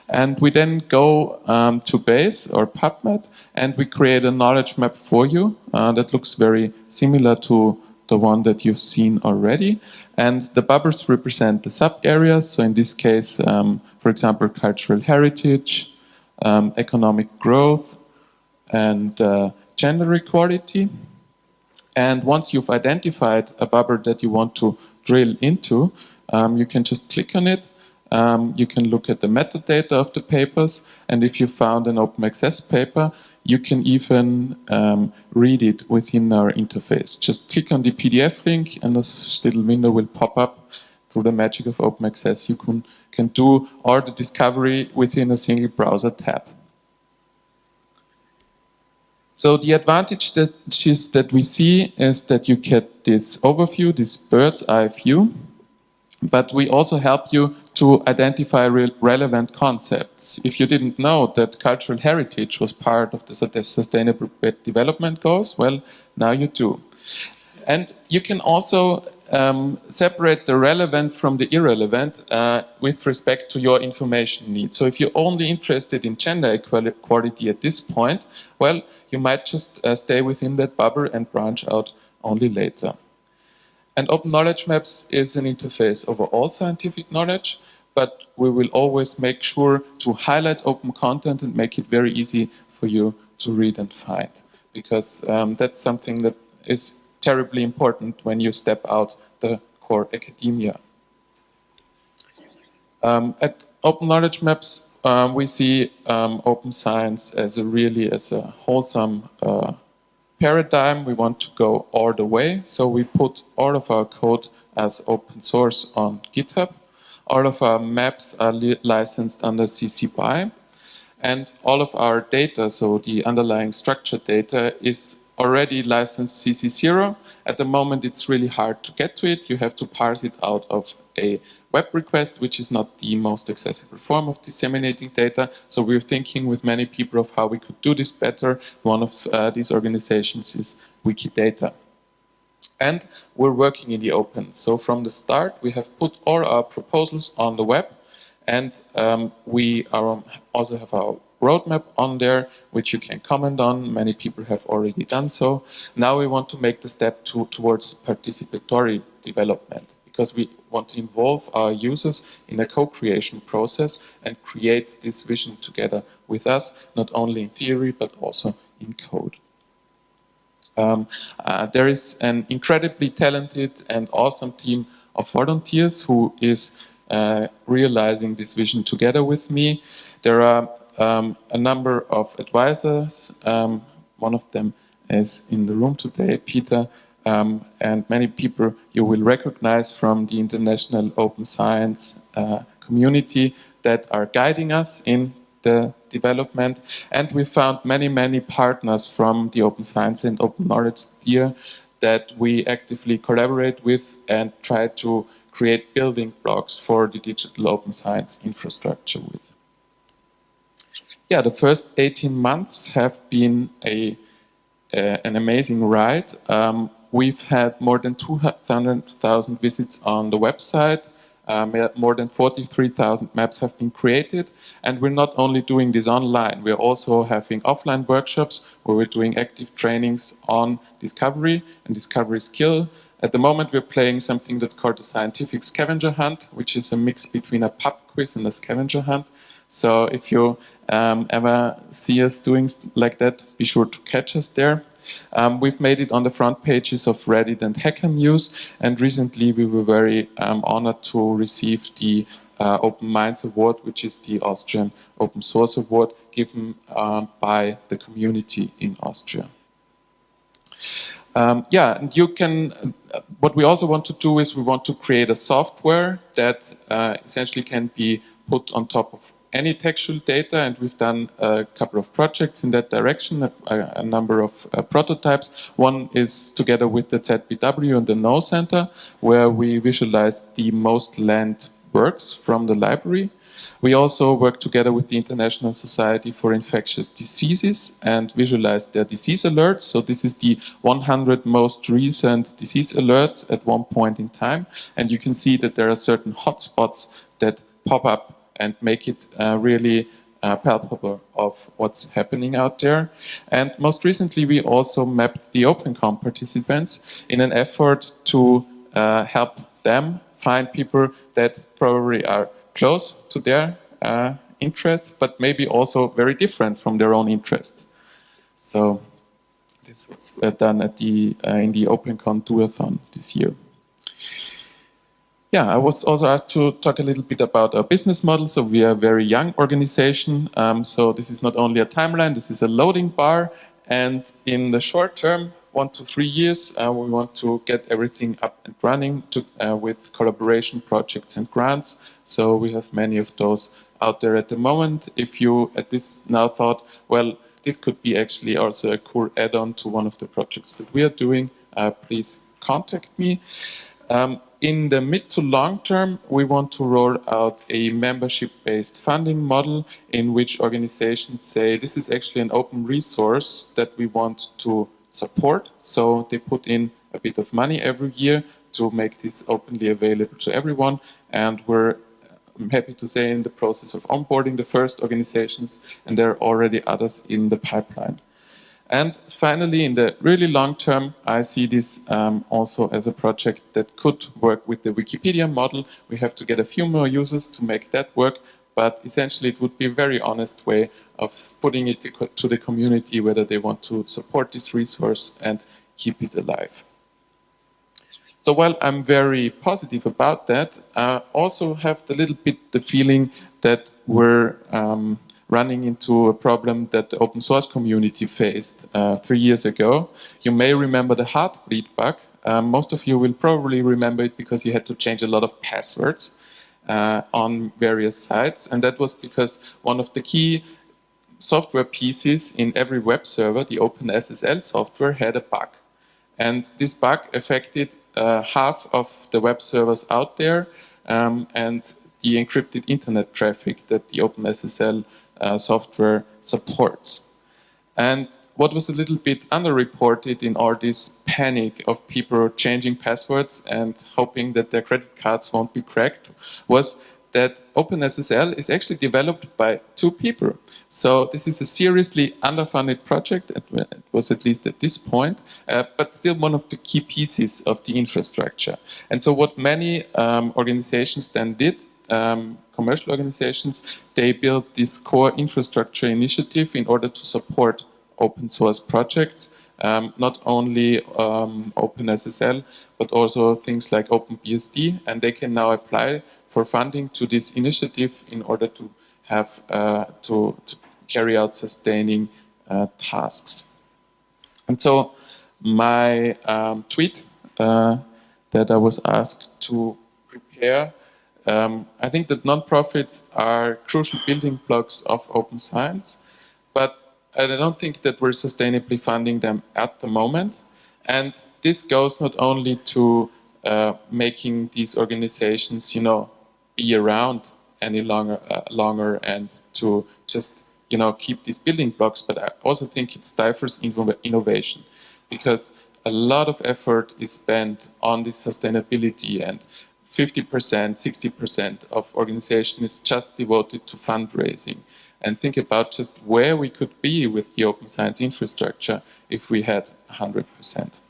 And we then go to Base or PubMed, and we create a knowledge map for you that looks very similar to the one that you've seen already. And the bubbles represent the sub-areas. So in this case, for example, cultural heritage, economic growth, and gender equality. And once you've identified a bubble that you want to drill into, you can just click on it. You can look at the metadata of the papers, and if you found an open access paper, you can even read it within our interface. Just click on the PDF link and this little window will pop up. Through the magic of open access, you can do all the discovery within a single browser tab. So the advantage that we see is that you get this overview, this bird's eye view, but we also help you to identify relevant concepts. If you didn't know that cultural heritage was part of the Sustainable Development Goals, well, now you do. And you can also separate the relevant from the irrelevant with respect to your information needs. So if you're only interested in gender equality at this point, well, you might just stay within that bubble and branch out only later. And Open Knowledge Maps is an interface over all scientific knowledge, but we will always make sure to highlight open content and make it very easy for you to read and find, because that's something that is terribly important when you step out the core academia. At Open Knowledge Maps, we see open science as a wholesome paradigm. We want to go all the way, so we put all of our code as open source on GitHub. All of our maps are licensed under CC BY, and all of our data, so the underlying structured data, is already licensed CC0. At the moment, it's really hard to get to it. You have to parse it out of a web request, which is not the most accessible form of disseminating data. So we're thinking with many people of how we could do this better. One of these organizations is Wiki Data. And we're working in the open. So from the start, we have put all our proposals on the web, and we also have our roadmap on there, which you can comment on. Many people have already done so. Now we want to make the step towards participatory development, because we want to involve our users in a co-creation process and create this vision together with us, not only in theory, but also in code. There is an incredibly talented and awesome team of volunteers who is realizing this vision together with me. There are a number of advisors. One of them is in the room today, Peter, and many people you will recognize from the international open science community that are guiding us in the development. And we found many partners from the open science and open knowledge sphere that we actively collaborate with and try to create building blocks for the digital open science infrastructure with. Yeah, the first 18 months have been an amazing ride. we've had more than 200,000 visits on the website. More than 43,000 maps have been created, and we're not only doing this online, we're also having offline workshops where we're doing active trainings on discovery and discovery skill. At the moment, we're playing something that's called a scientific scavenger hunt, which is a mix between a pub quiz and a scavenger hunt. So if you ever see us doing like that, be sure to catch us there. We've made it on the front pages of Reddit and Hacker News, and recently we were very honored to receive the Open Minds Award, which is the Austrian Open Source Award given by the community in Austria. Yeah, and you can, what we also want to do is we want to create a software that essentially can be put on top of any textual data, and we've done a couple of projects in that direction, a number of prototypes. One is together with the ZBW and the Know Center, where we visualize the most lent works from the library. We also work together with the International Society for Infectious Diseases and visualize their disease alerts. So this is the 100 most recent disease alerts at one point in time. And you can see that there are certain hotspots that pop up and make it really palpable of what's happening out there. And most recently, we also mapped the OpenCon participants in an effort to help them find people that probably are close to their interests, but maybe also very different from their own interests. So this was done at the in the OpenCon Duathon this year. Yeah, I was also asked to talk a little bit about our business model. So we are a very young organization. So this is not only a timeline, this is a loading bar. And in the short term, 1 to 3 years, we want to get everything up and running with collaboration projects and grants. So we have many of those out there at the moment. If you at this now thought, well, this could be actually also a cool add-on to one of the projects that we are doing, please contact me. In the mid to long term, we want to roll out a membership-based funding model in which organizations say this is actually an open resource that we want to support. So they put in a bit of money every year to make this openly available to everyone. And we're happy to say in the process of onboarding the first organizations, and there are already others in the pipeline. And finally, in the really long term, I see this also as a project that could work with the Wikipedia model. We have to get a few more users to make that work, but essentially it would be a very honest way of putting it to the community whether they want to support this resource and keep it alive. So while I'm very positive about that, I also have a little bit the feeling that we're running into a problem that the open source community faced 3 years ago. You may remember the Heartbleed bug. Most of you will probably remember it because you had to change a lot of passwords on various sites. And that was because one of the key software pieces in every web server, the OpenSSL software, had a bug. And this bug affected half of the web servers out there and the encrypted internet traffic that the OpenSSL software supports. And what was a little bit underreported in all this panic of people changing passwords and hoping that their credit cards won't be cracked was that OpenSSL is actually developed by 2 people. So this is a seriously underfunded project, it was at least at this point, but still one of the key pieces of the infrastructure. And so what many organizations then did, commercial organizations, they built this core infrastructure initiative in order to support open source projects, not only OpenSSL, but also things like OpenBSD, and they can now apply for funding to this initiative in order to have to carry out sustaining tasks. And so my tweet that I was asked to prepare, I think that nonprofits are crucial building blocks of open science, but I don't think that we're sustainably funding them at the moment. And this goes not only to making these organizations, you know, be around any longer and to just, you know, keep these building blocks, but I also think it stifles innovation, because a lot of effort is spent on this sustainability, and 50%, 60% of organization is just devoted to fundraising. And think about just where we could be with the open science infrastructure if we had 100%.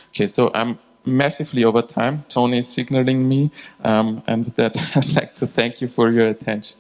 Okay, so I'm massively over time. Tony is signaling me, and with that, I'd like to thank you for your attention.